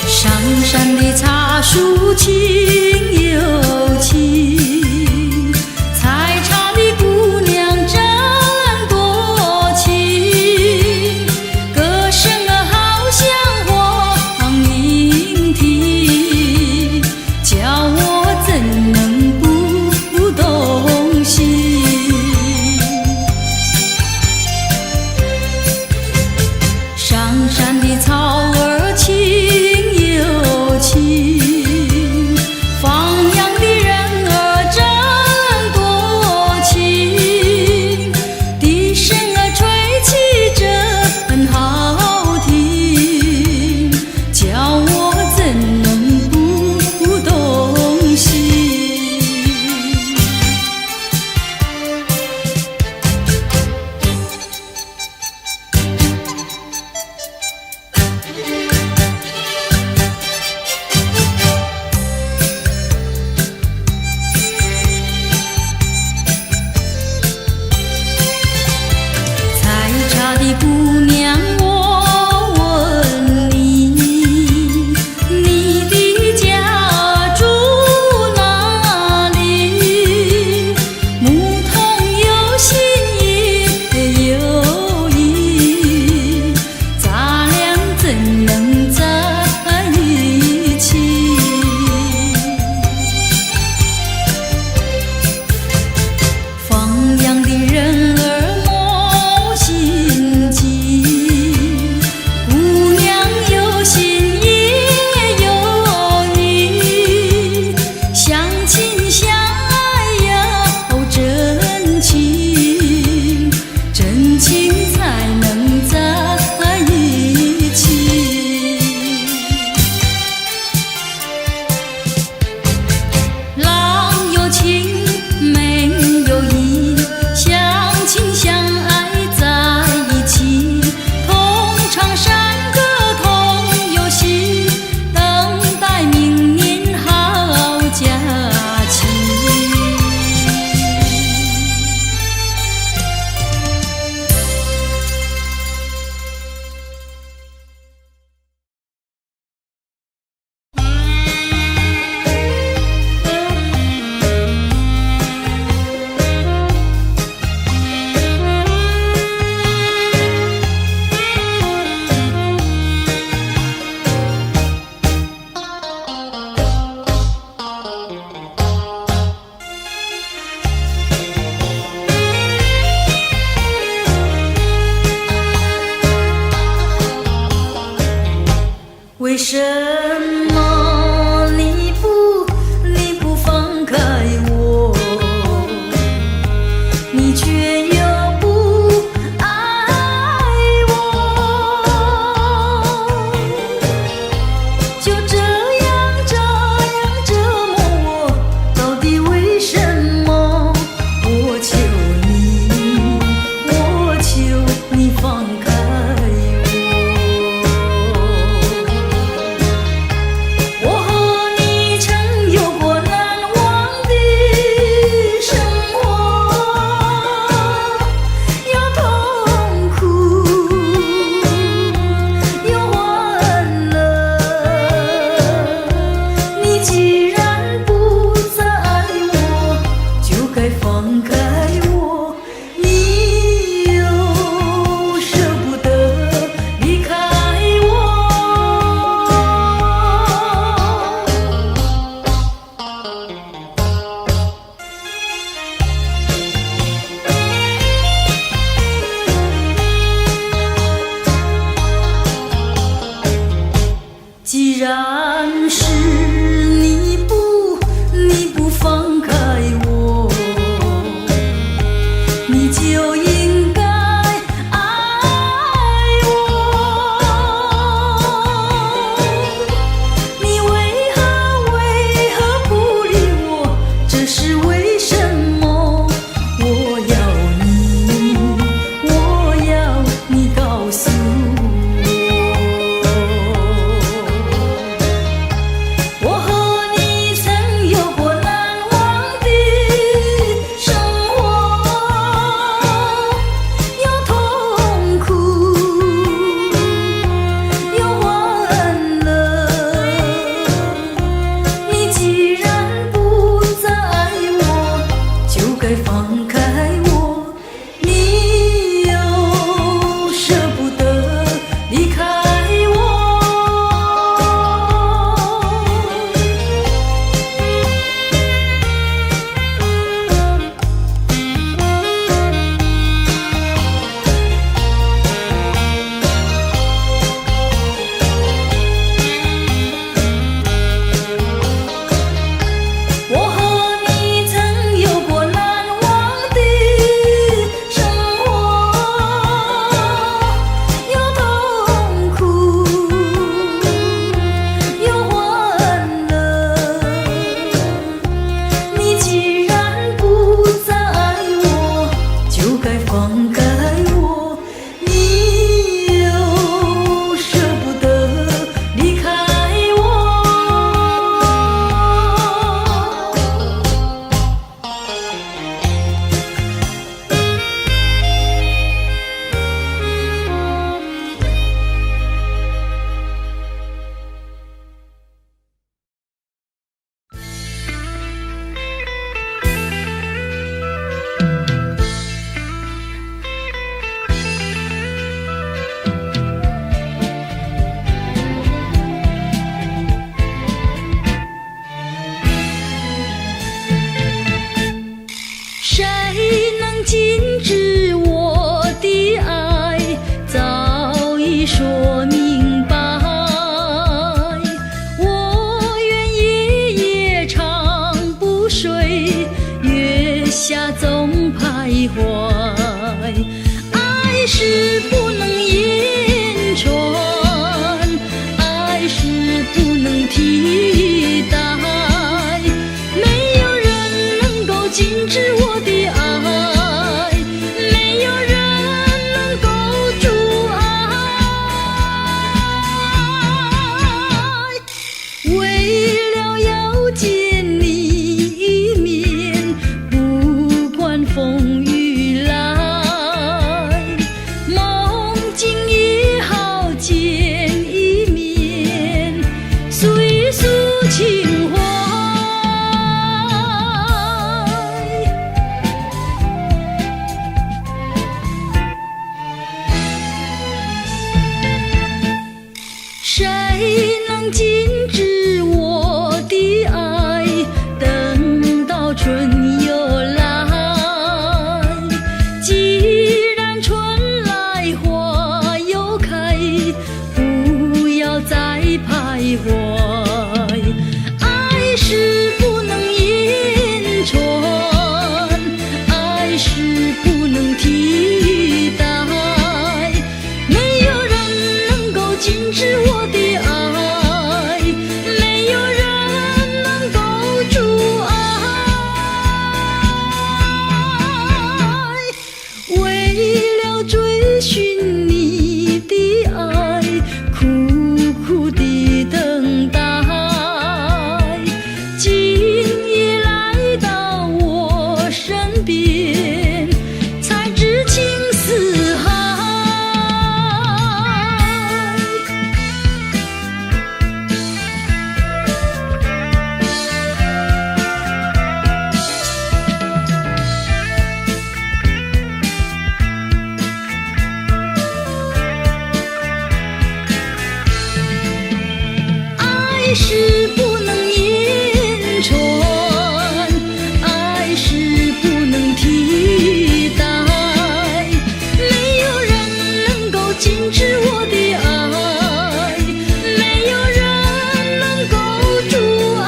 上山的茶树青又青，采茶的姑娘真多情，歌声儿好像黄莺啼，叫我怎能不动心？上山的草儿青又青，放羊为什么你不放开我，你却又不爱我，就这样折磨我，到底为什么？我求你放开既然是你不放开我，你就应该爱我。你为何不理我？这是为什么？我要你告诉放开我，你又舍不得离开我。我和你曾有过难忘的生活，有痛苦，有欢乐。你既然不再爱我，就该放开我。你又舍不得离开我。谁能禁止我的爱？早已说明白。我愿夜夜长不睡，月下总徘徊。爱是不能言传，爱是不能替代。没有人能够禁止我的爱，没有人能够阻碍。为了要见你一面，不管风雨来，梦境也好见一面，诉一诉情怀。谁能禁止我的爱？等到春又来，既然春来花又开，不要再徘爱是不能言传，爱是不能替代，没有人能够禁止我的爱，没有人能够阻碍。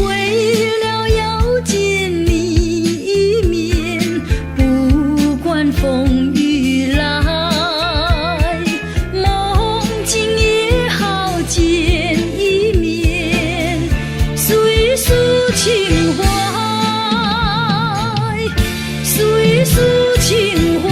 为了要见你一面，不管风雨来，梦境也好见一面，诉一诉情怀，诉一诉情怀。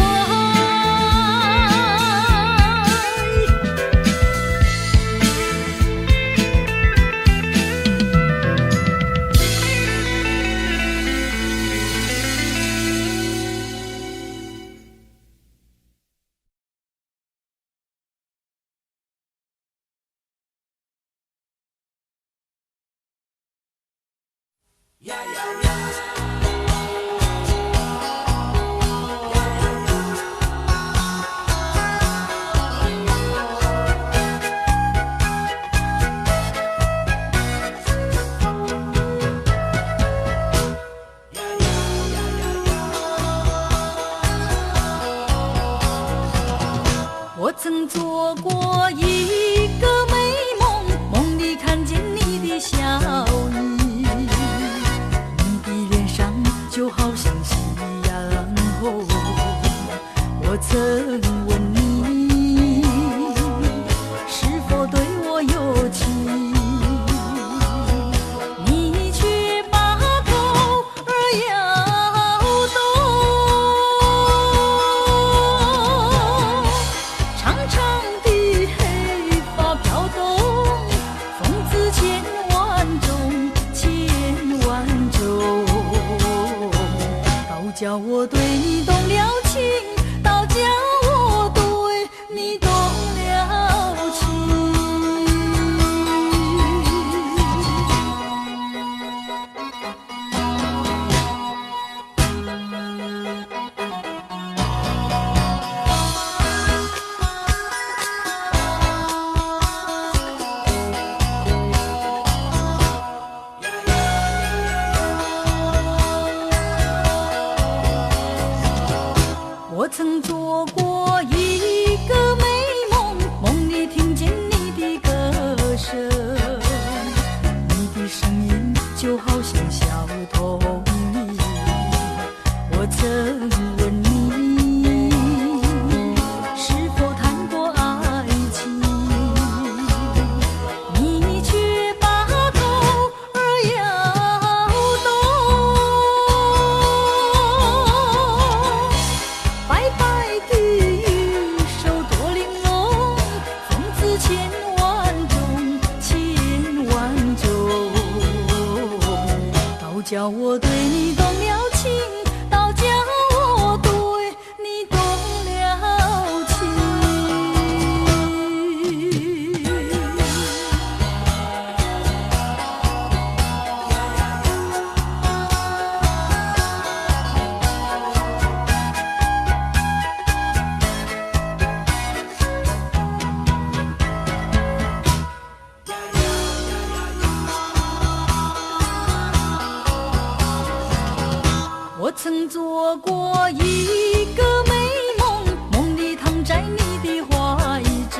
我曾做过一个美梦，梦里看见你的笑意，你的脸上就好像夕阳红。我曾问你是否对我有情，你却把头儿摇动。长长的黑发飘动，风姿千万种，千万种，倒叫我对你动了情，倒叫我对你动了情。我曾做过一个美梦，梦里听见你的歌声，你的声音就好像小童音。我曾问你是否谈过爱情，你却把头儿摇动。白白的玉手多玲珑，风姿千万种，千万种，倒叫我对你动了情，倒叫我对你动了情。我曾做过一个美梦，梦里躺在你的怀中，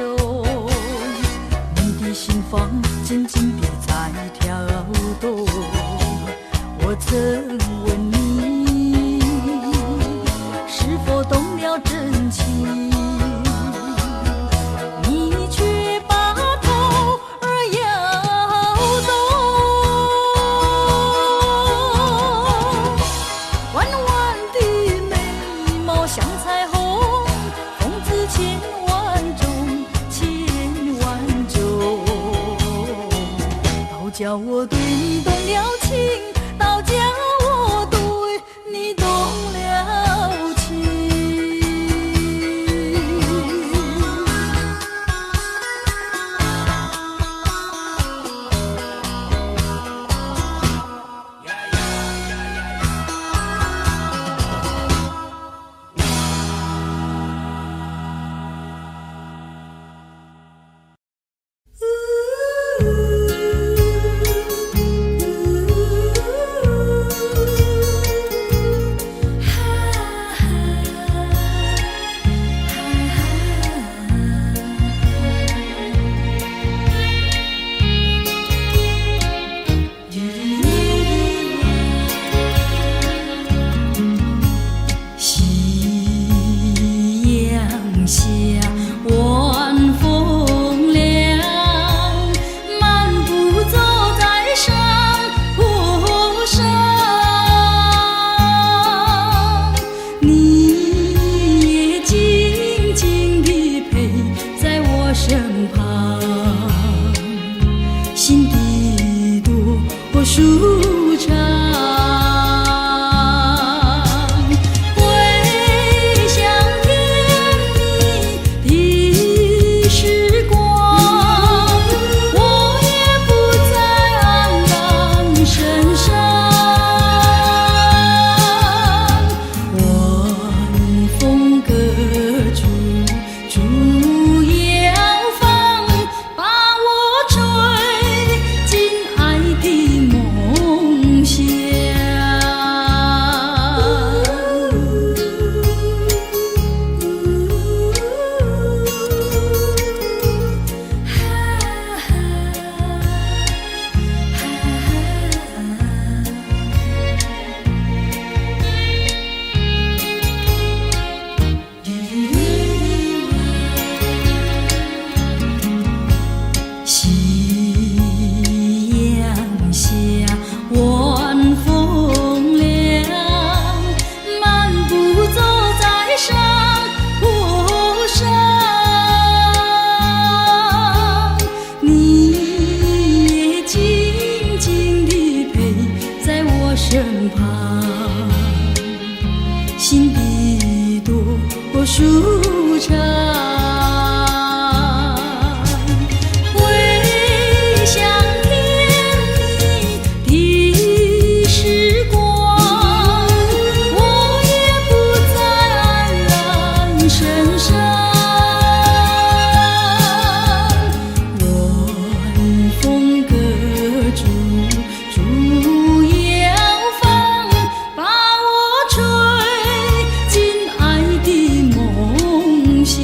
你的心房静静地在跳动。我曾问你是否动了真情，你却把头儿摇动。弯弯的眉毛像彩虹，风姿千万种，千万种，倒叫我对你动了情，倒叫我对你动了情。多舒畅。回想甜蜜的时光，我也不再黯然神伤。晚风隔竹，竹摇放，把我吹进爱的梦乡。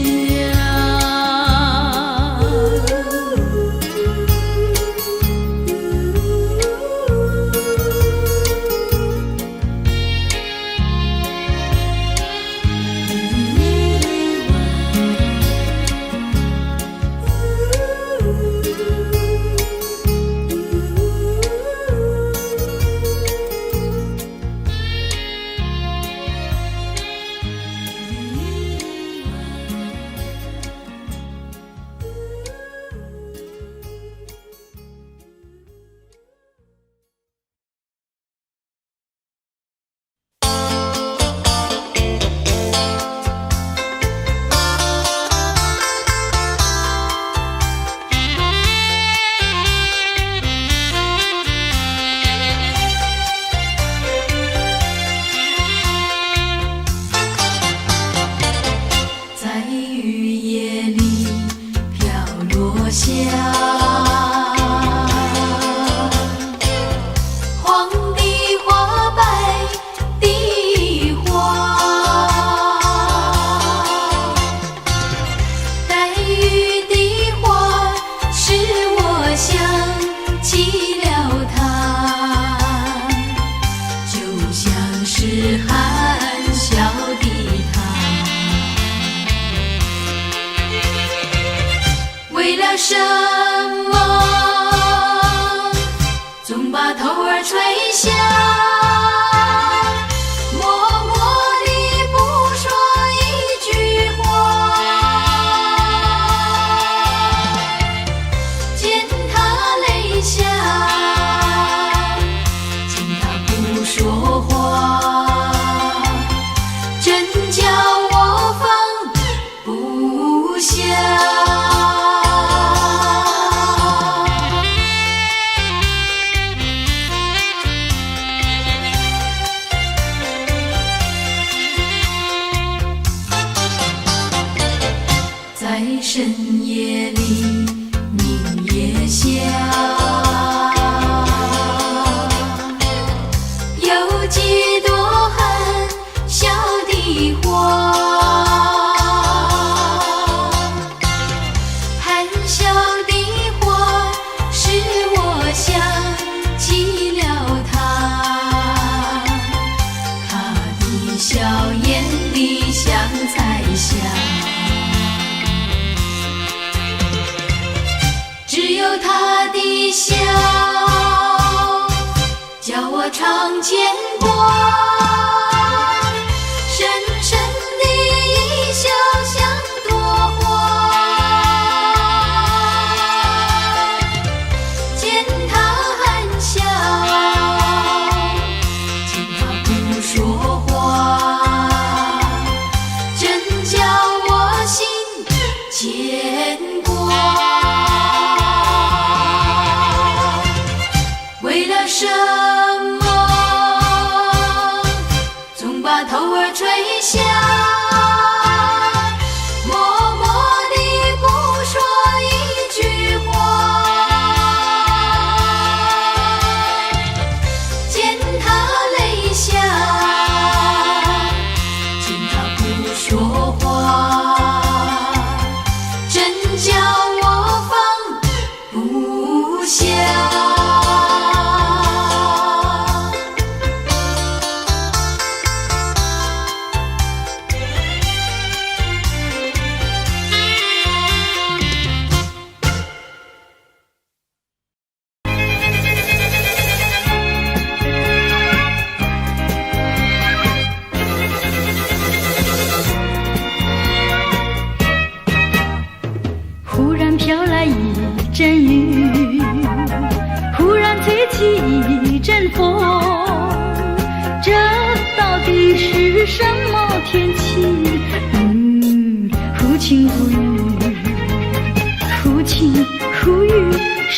在雨夜里飘落下黄的花，白的花，带雨的花使我想起了他，就像是含笑的他。为了什么总把头儿垂下，默默地不说一句话，见他泪下，见他不说话，真叫我放不下。在深夜里，明月下，有几朵含笑的花，含笑的花使我想起了他，他的笑眼里像彩霞。只有他的笑，叫我常牵挂，深深的一笑像朵花，见他含笑，见他不说话，真叫我心牵挂。为了什么总把头儿垂下，默默地不说一句话，见他泪下，见他不说话，真叫我放不下。忽然飘来一阵雨，忽然吹起一阵风，这到底是什么天气？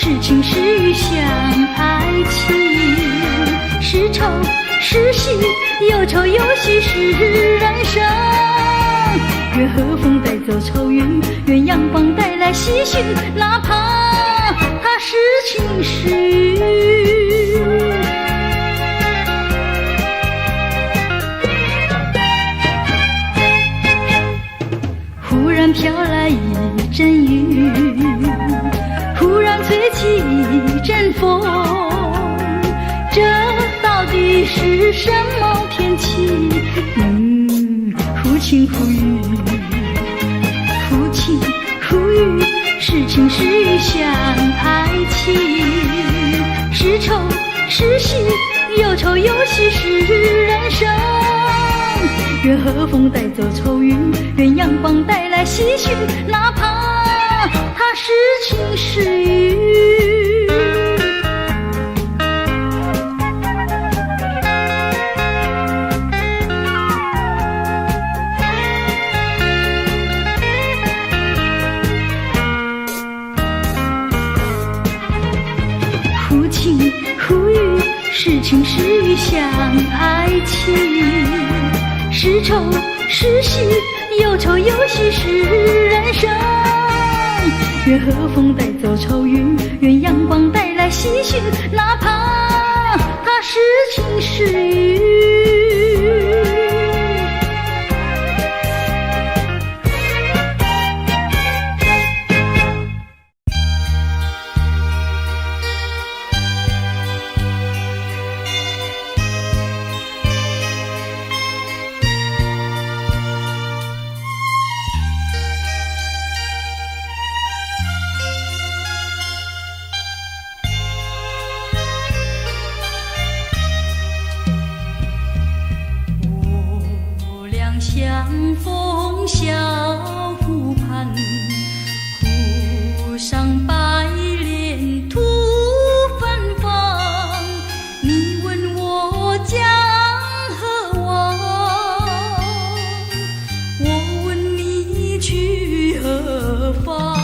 是情是欲像爱情，是愁是喜，有愁有喜是人生。愿和风带走愁云，愿阳光带来喜讯，哪怕它是晴是雨。忽然飘来一阵雨，忽然吹起一阵风，这到底是什么天气？忽晴忽雨，忽晴忽雨，是情是欲像爱情，是愁是喜，有愁有喜是人生。愿和风带走愁云，愿阳光带来喜讯，哪怕它是晴是雨。忽晴忽雨，是情是欲像爱情，是愁是喜，有愁有喜是人生。愿和风带走愁云，愿阳光带来喜讯，哪怕它是晴是雨。相逢小湖畔，湖上白莲吐芬芳。你问我将何往，我问你去何方。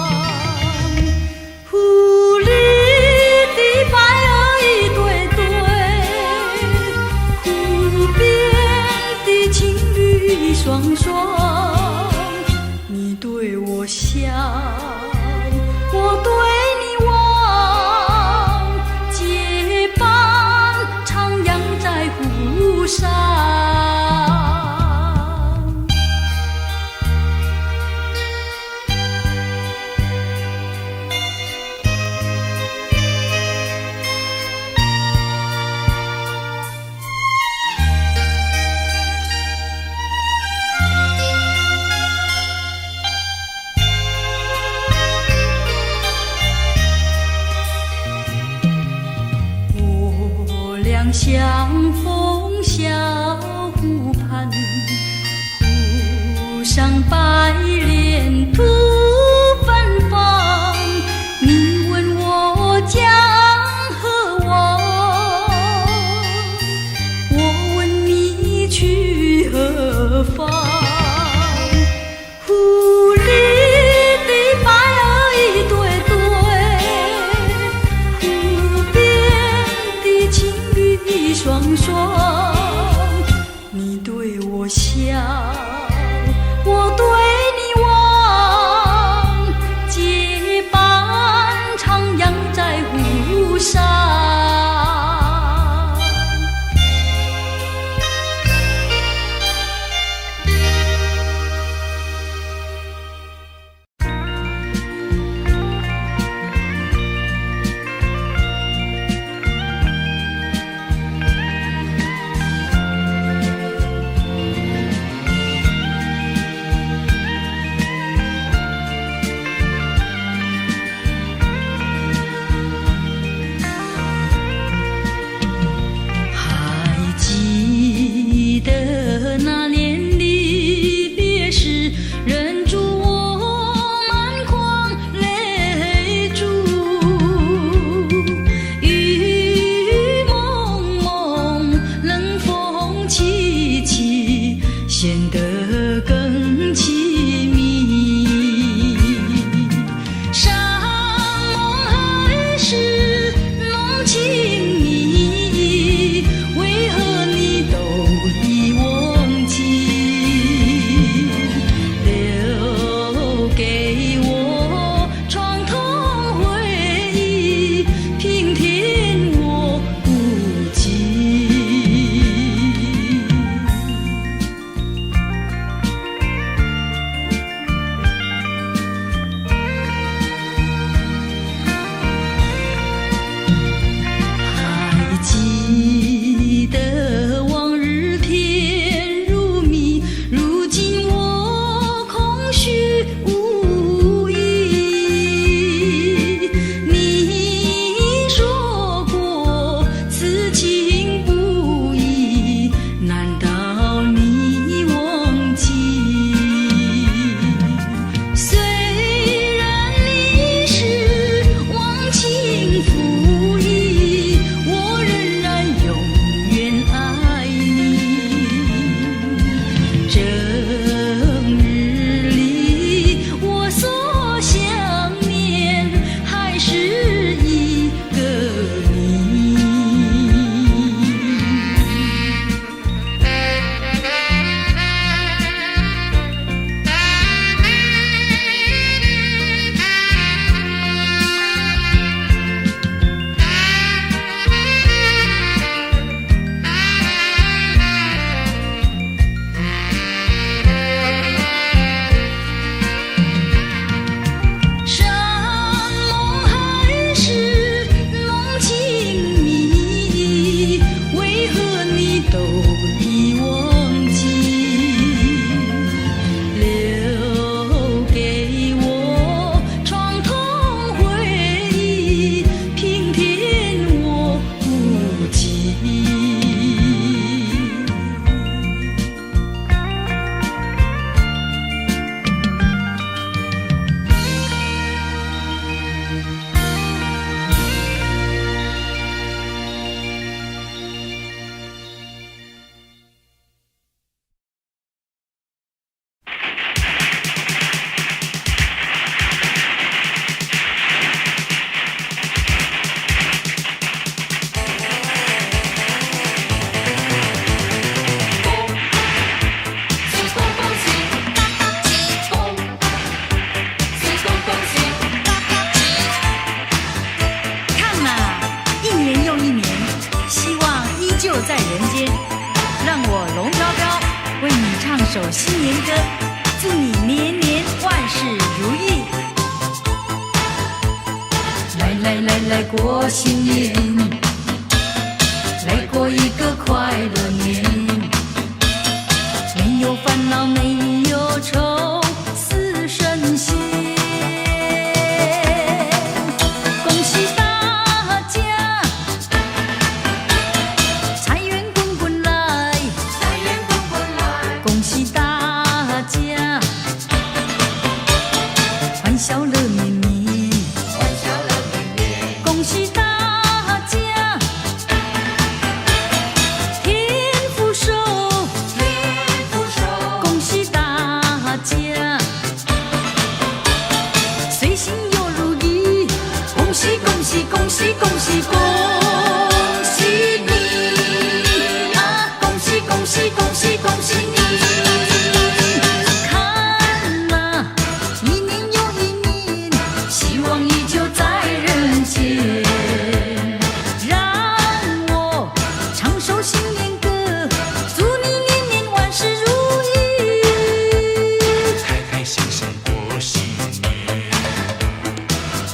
湖里的白儿一对对，湖边的情侣双双，你对我笑，我对你望，结伴徜徉在湖上。相逢小湖畔，湖上白莲吐芬芳。你问我将何往，我问你去何方。湖里的白儿一对对，湖边的情侣双双，你对我笑，我对你望，结伴徜徉在湖上。是来过新年，来过一个快乐年，没有烦恼，没有愁，似神仙。恭喜大家，财源滚滚来，财源滚滚来。恭喜大家，欢笑乐绵绵，欢笑乐绵绵。恭喜大家，天福寿，天福寿。恭喜大家，随心又如意。恭喜恭喜恭喜恭喜恭喜你啊！恭喜恭喜恭喜恭喜你！看呐，一年又一年，希望依旧在人间。让我唱首新年歌，祝你年年万事如意。开开心心过新年，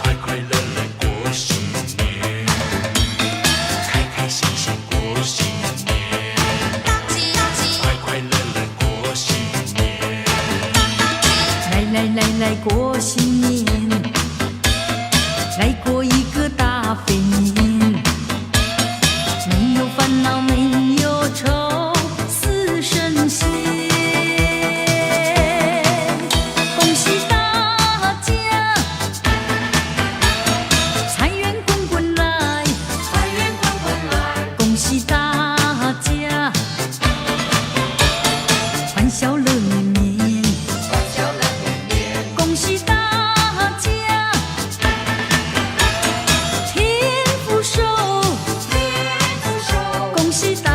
快快乐乐过新年，开开心心过新年，快快乐乐过新年。来过新年，来过一个大肥年，没有烦恼，没有愁，似神仙。恭喜大家，财源滚滚来，财源滚滚来。恭喜大家，欢笑乐绵绵，欢笑乐绵绵。恭喜大家，天福寿，天福寿。恭喜大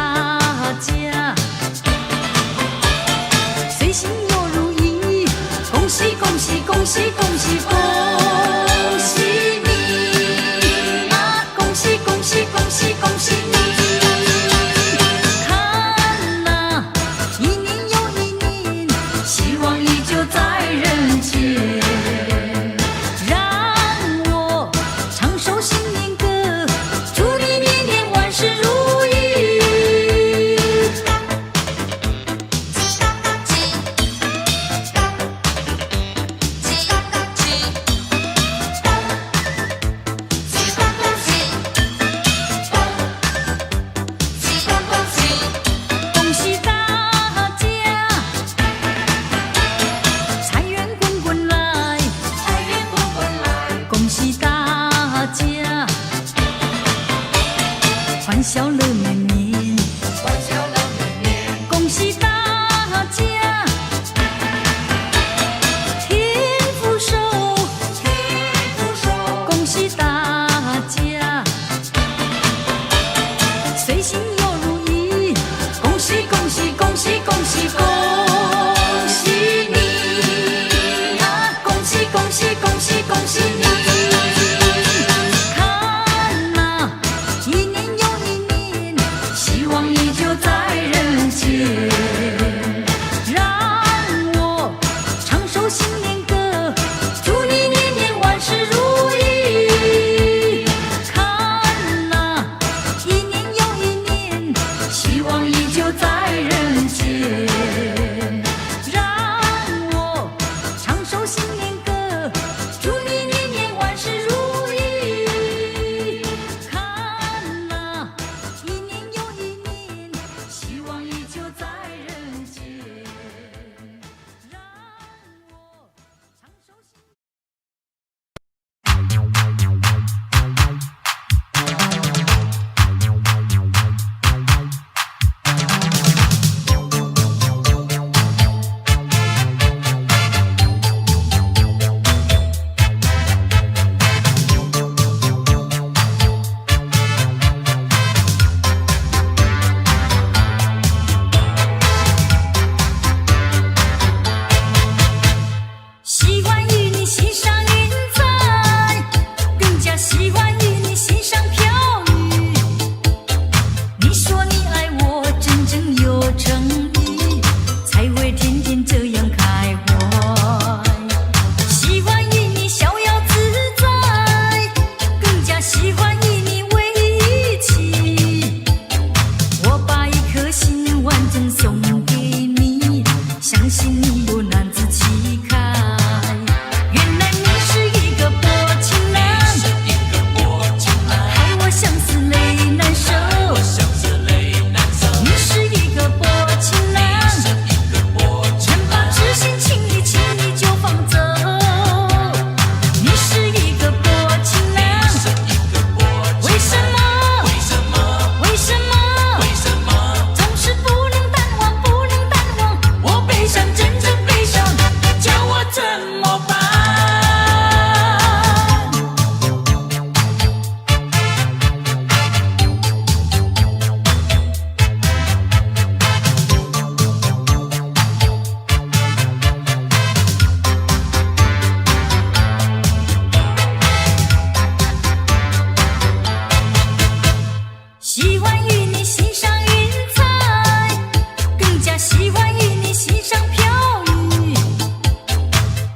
家，随心又如意。恭喜恭喜恭喜恭喜恭喜你啊！恭喜恭喜恭喜恭喜你！看呐，一年又一年，希望依旧在人间。让我唱首新年歌，祝你年年万事如意。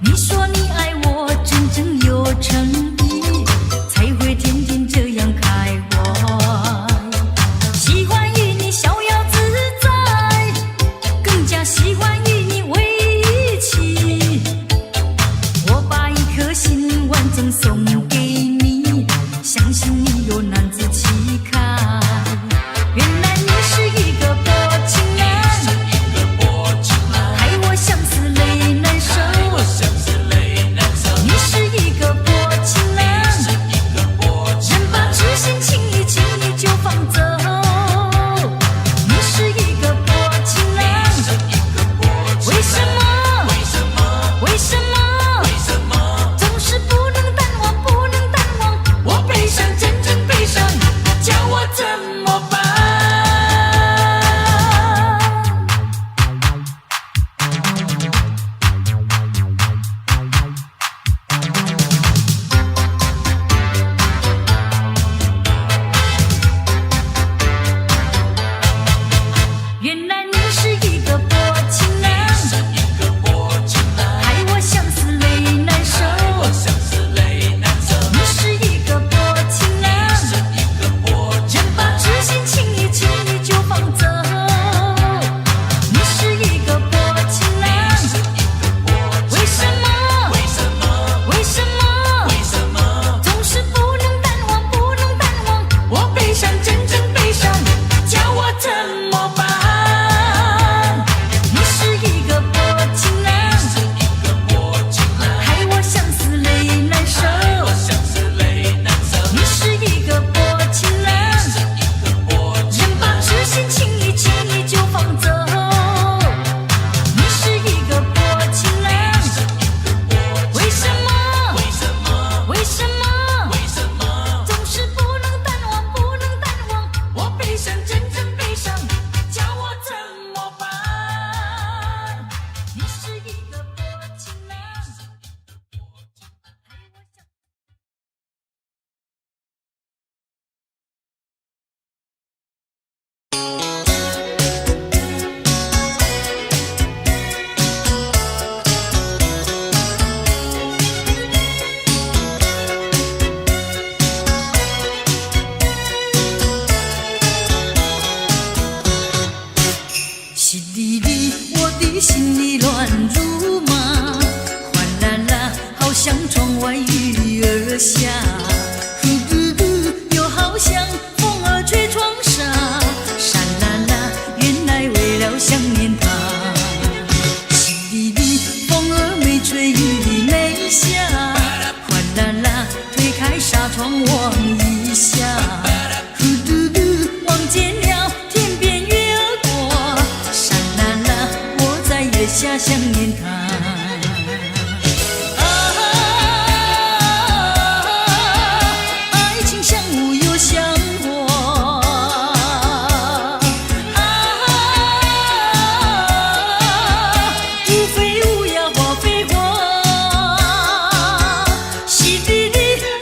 你说你爱我，真正有诚意，才会天天这样开怀。喜欢与你逍遥自在，更加喜欢与你为一起。我把一颗心完整送给你，相信你有男子气概。原来你是一个薄情男，害我相思泪难收。你是一个薄情男，人把痴心轻易轻易就放走。你是一个薄情男，为什么？为什么？总是不能淡忘，不能淡忘。我悲伤，真正悲伤，叫我怎么办？原来你是一个薄情男，害我相思泪难收。你是一个薄情男，人把痴心轻易轻易就放走。你是一个薄情男，为什么？为什么？总是不能淡忘，不能淡忘。我悲伤，真正悲伤，叫我怎么办？你是一个薄情男，害我相思泪难收。你是一个薄情男，人把痴心轻易轻易就放走。你是一个薄情男，为什么？为什么？总是不能淡忘，不能淡忘。我悲伤，真正悲伤，叫我怎么办？你是一个薄情男，害我相淅沥沥，我的心里乱如麻，哗啦啦，好像窗外雨儿下，呼噜噜，又好像风儿吹窗纱，沙啦啦，原来为了想念他。淅沥沥，风儿没吹，雨没下，哗啦啦，推开纱窗望一下，呼噜噜，望见了天边月儿过，沙啦啦，我在月下想念他。爱情像雾又像火，无非无呀花非花，淅沥沥，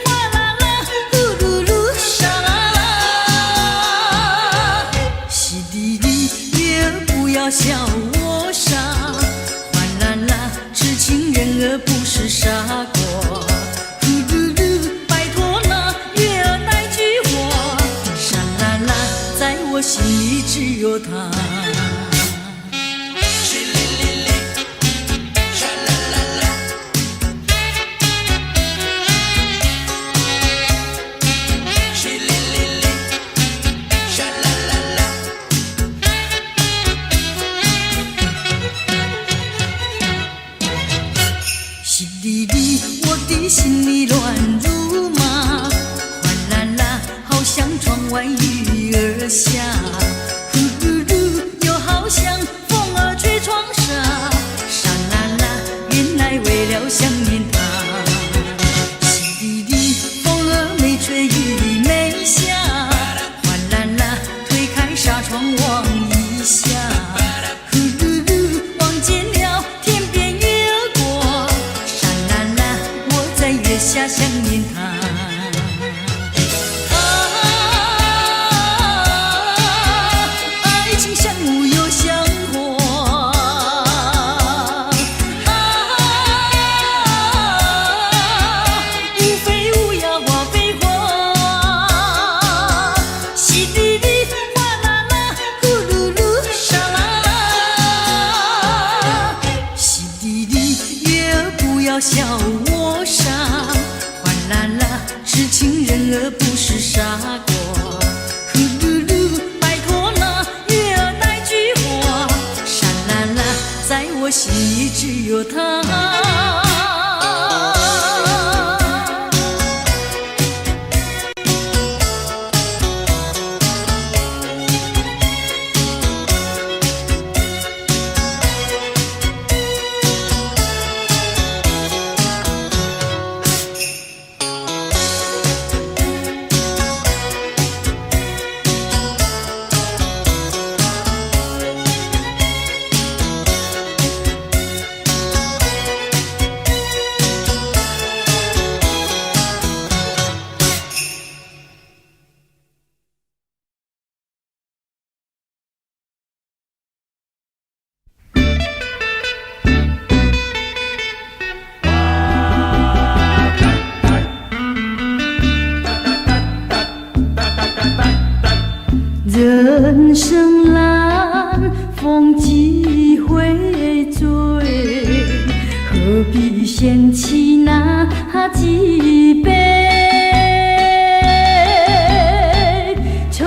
哗啦啦，噜噜噜，沙啦啦。淅沥沥，月儿不要笑我傻，哗啦啦，痴情人儿不是傻瓜。呼噜噜，拜托那月儿带句话，沙啦啦，在我心里只有他。淅沥沥，我的心里乱如麻，哗啦啦，好像窗外雨儿下，呼噜噜，又好像风儿吹窗纱，沙啦啦，原来为了想念他。淅沥沥，风儿没吹，雨没下，哗啦啦，推开纱窗望一下，呼噜噜，望见了天边月儿过，沙啦啦，我在月下想念他。爱情像雾又像火，笑我傻，哗啦啦是情人而不是傻瓜。呼噜噜，拜托那月儿那句话，沙啦啦，在我心里只有他。人生蓝，风几回醉，何必嫌弃那几杯？趁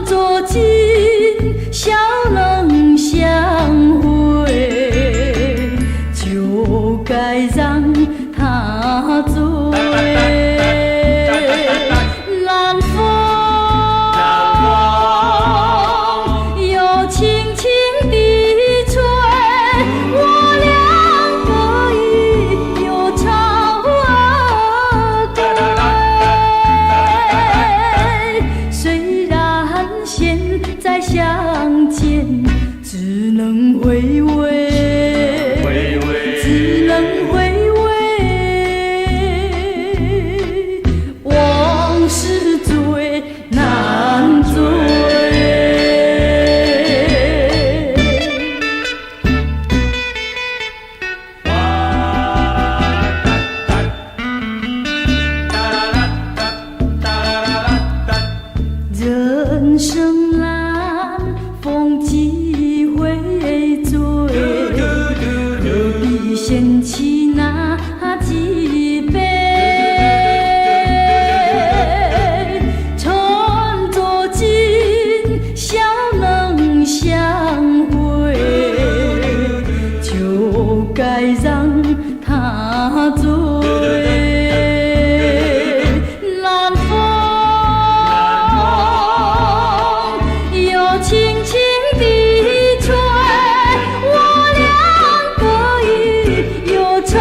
作今笑能相会，就该让他醉。相见只能回味，只能回味，往事最难追。人生蓝，风几回醉，何必嫌弃那几杯？趁作今笑能相会，就该让他醉。轻轻地吹，我俩可以有朝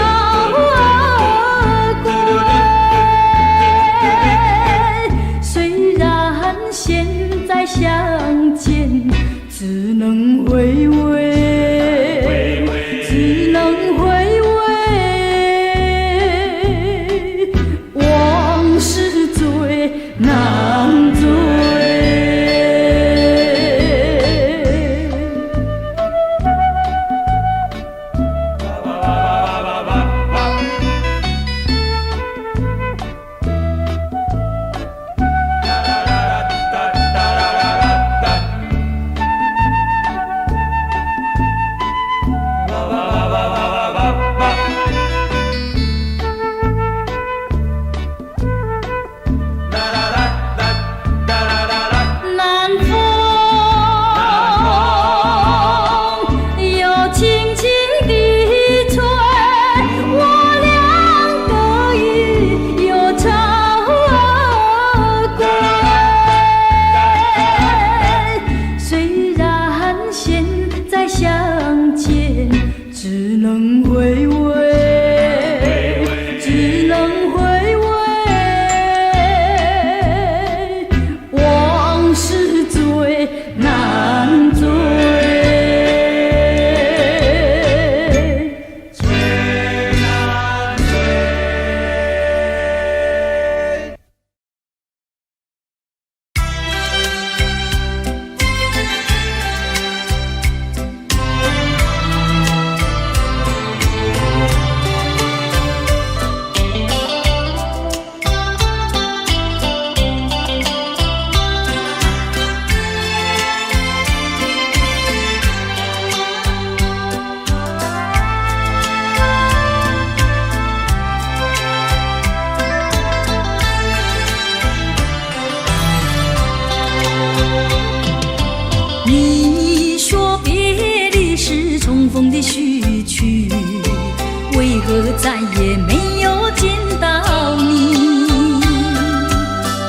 何再也没有见到你？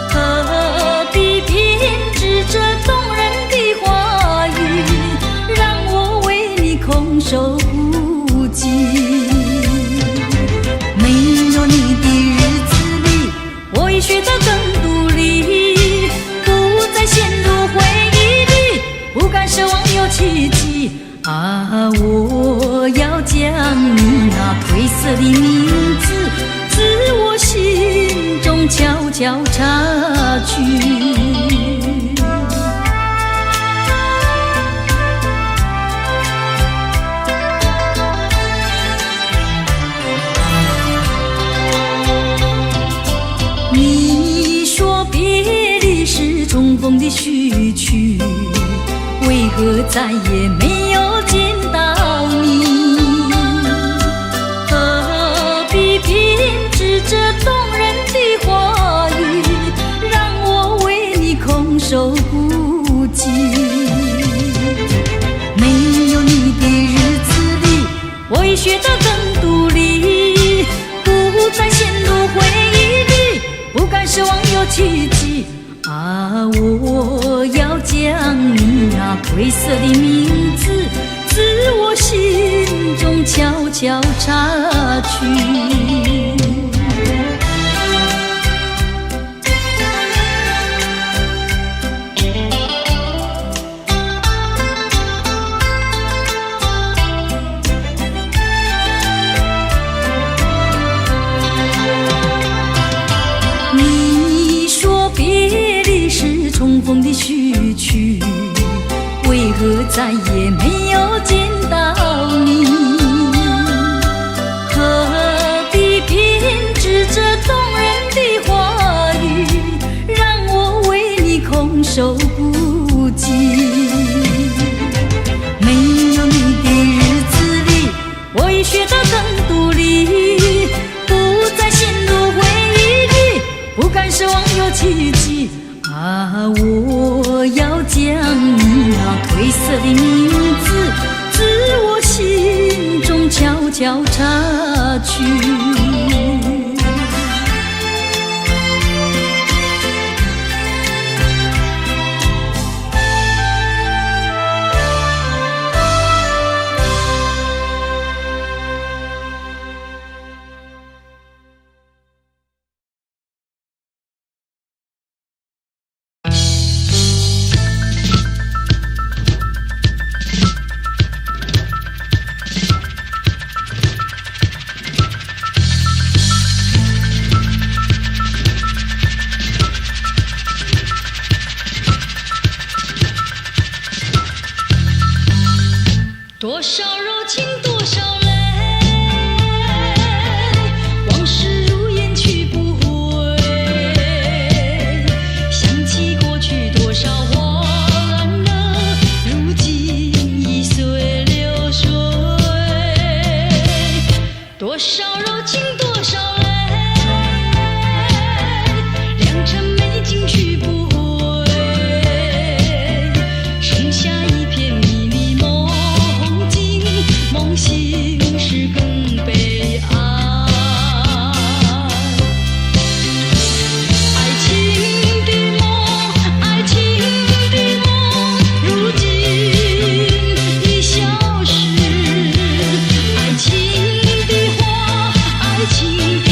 何必偏执这动人的话语，让我为你空守孤寂？没有你的日子里，我已学得更独立，不再陷入回忆里，不敢奢望有奇迹。啊，我要将你那褪色的名字，自我心中悄悄擦去。你说别离是重逢的序曲，为何再也没有见到你？何必偏执这动人的话语，让我为你空守孤寂？没有你的日子里，我已学得更独立，不再陷入回忆里，不敢奢望有奇迹。啊，我要将你那褪色的名字，自我心中悄悄擦去。你说别离是重逢的序曲，为何再也没有见到你？何必偏执这动人的话语，让我为你空守孤寂？没有你的日子里，我已学得更独立，不再陷入回忆里，不敢奢望有奇迹。啊，我要将你那褪色的名字，自我心中悄悄擦去。多少柔情多少泪，往事如烟去不回，想起过去多少花烂了，如今已随流水。多少柔情多少泪，良辰美景去不回，剩下一片迷离梦心事更悲哀。爱情的梦，爱情的梦，如今已消失。爱情的花，爱情的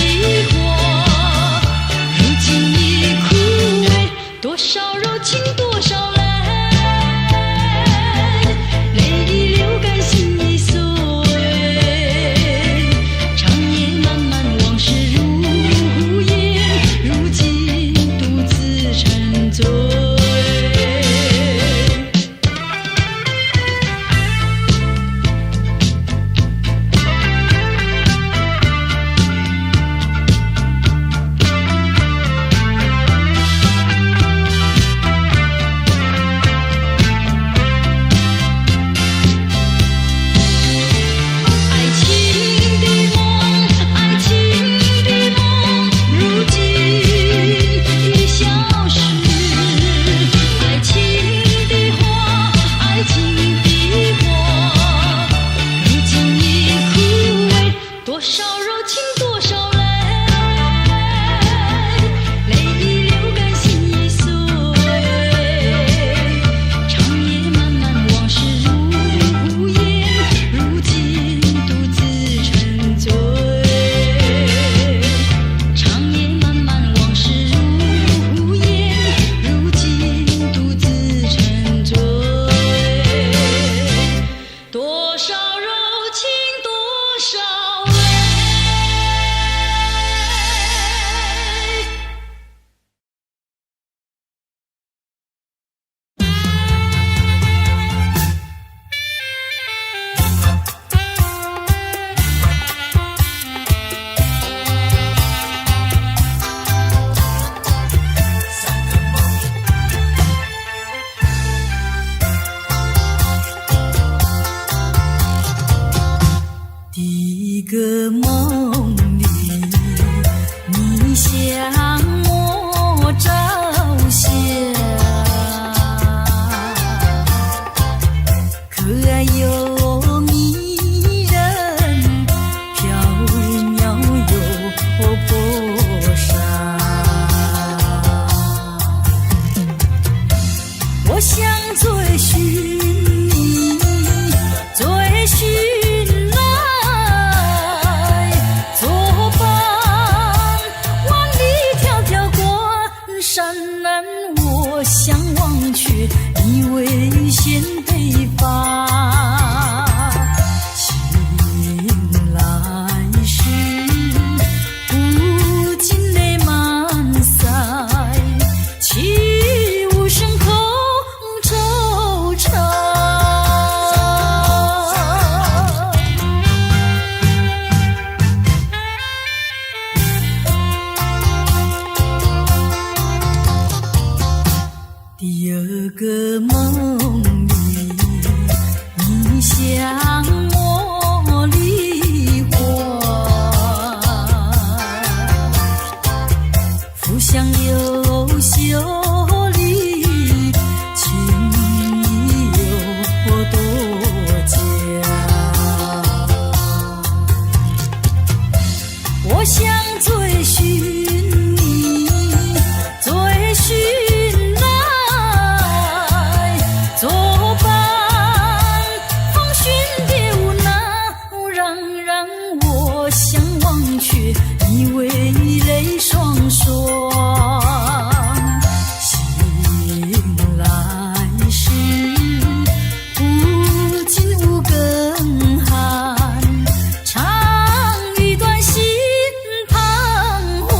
个梦里，你向我照相，可爱又迷人，飘渺又波闪。我想追寻你，追寻。相忘却已危险北方，醒来时不禁泪满腮，泣无声空惆怅。第二个梦里，你向我离欢，浮香又秀丽，情意有多佳。我想追寻你，追寻作伴，风寻别无恼，让我相忘却已为泪双双。醒来时不禁无更寒，长一段心彷徨。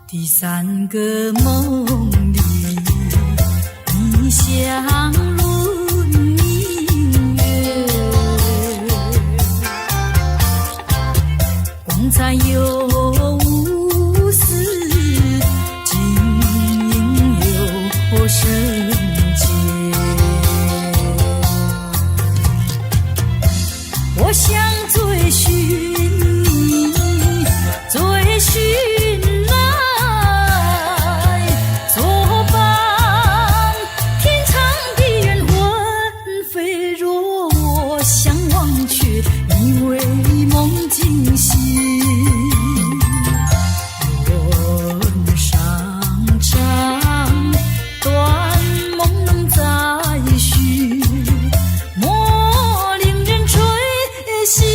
第三个梦里，你像轮明月，光彩又无私，晶莹又圣洁。我想追寻你，追寻以为梦惊醒，轮上场，断梦能再续，莫令人吹醒。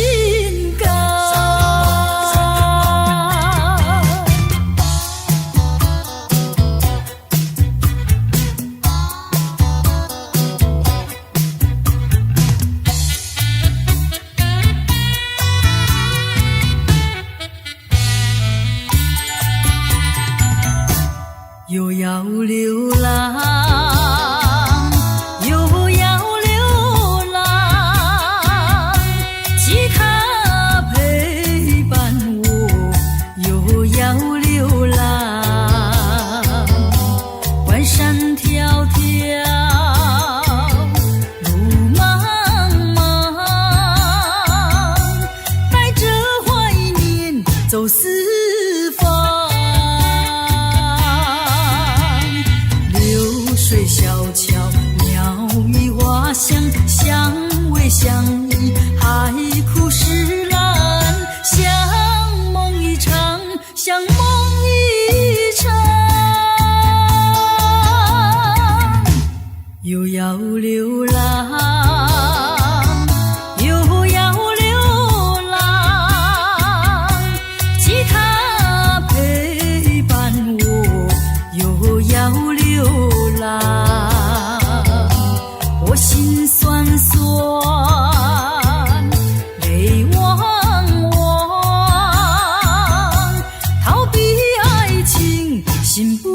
水小桥，鸟语花香，相偎相依，海枯石烂，像梦一场，像梦一场，又要流浪，又要流浪，吉他陪伴我，又要流浪，我心酸酸，泪汪汪，逃避爱情，心不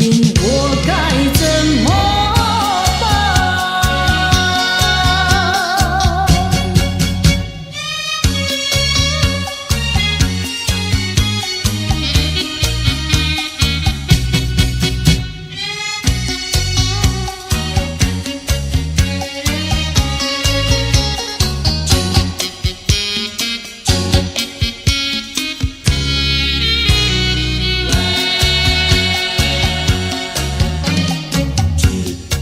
我该怎么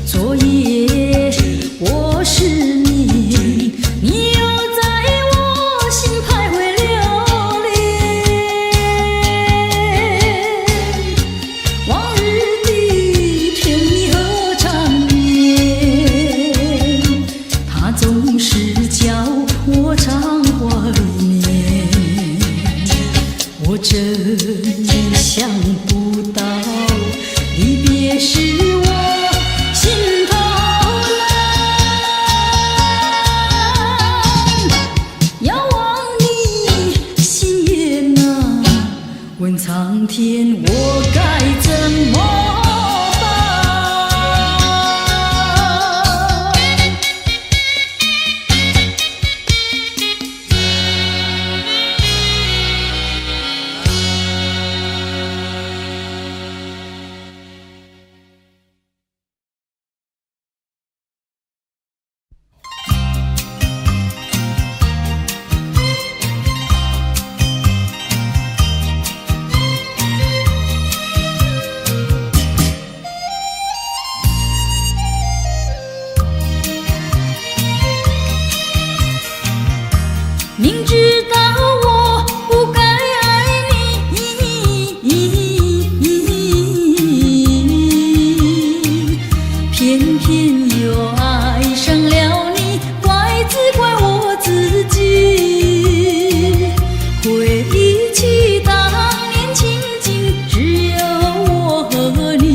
昨夜我是你，你又在我心徘徊流连。往日的甜蜜和缠绵，它总是叫我常怀念。我真想不到离别时我心头难，遥望你心也难，问苍天我该怎么办？明知道我不该爱你，偏偏又爱上了你，怪只怪我自己。回忆起当年情景，只有我和你。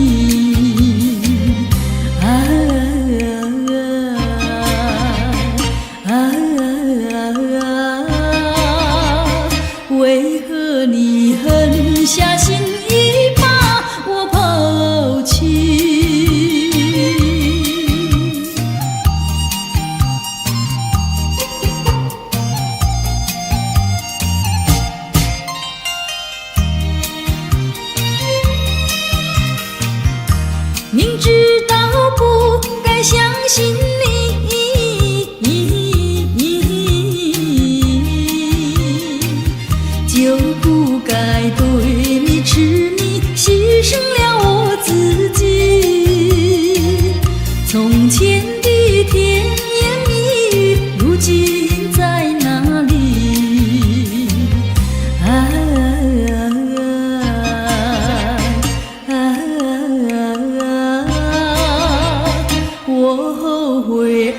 为何你狠下心意把我抛弃？明知道不该相信就不该对你痴迷，牺牲了我自己。从前的甜言蜜语，如今在哪里？我后悔。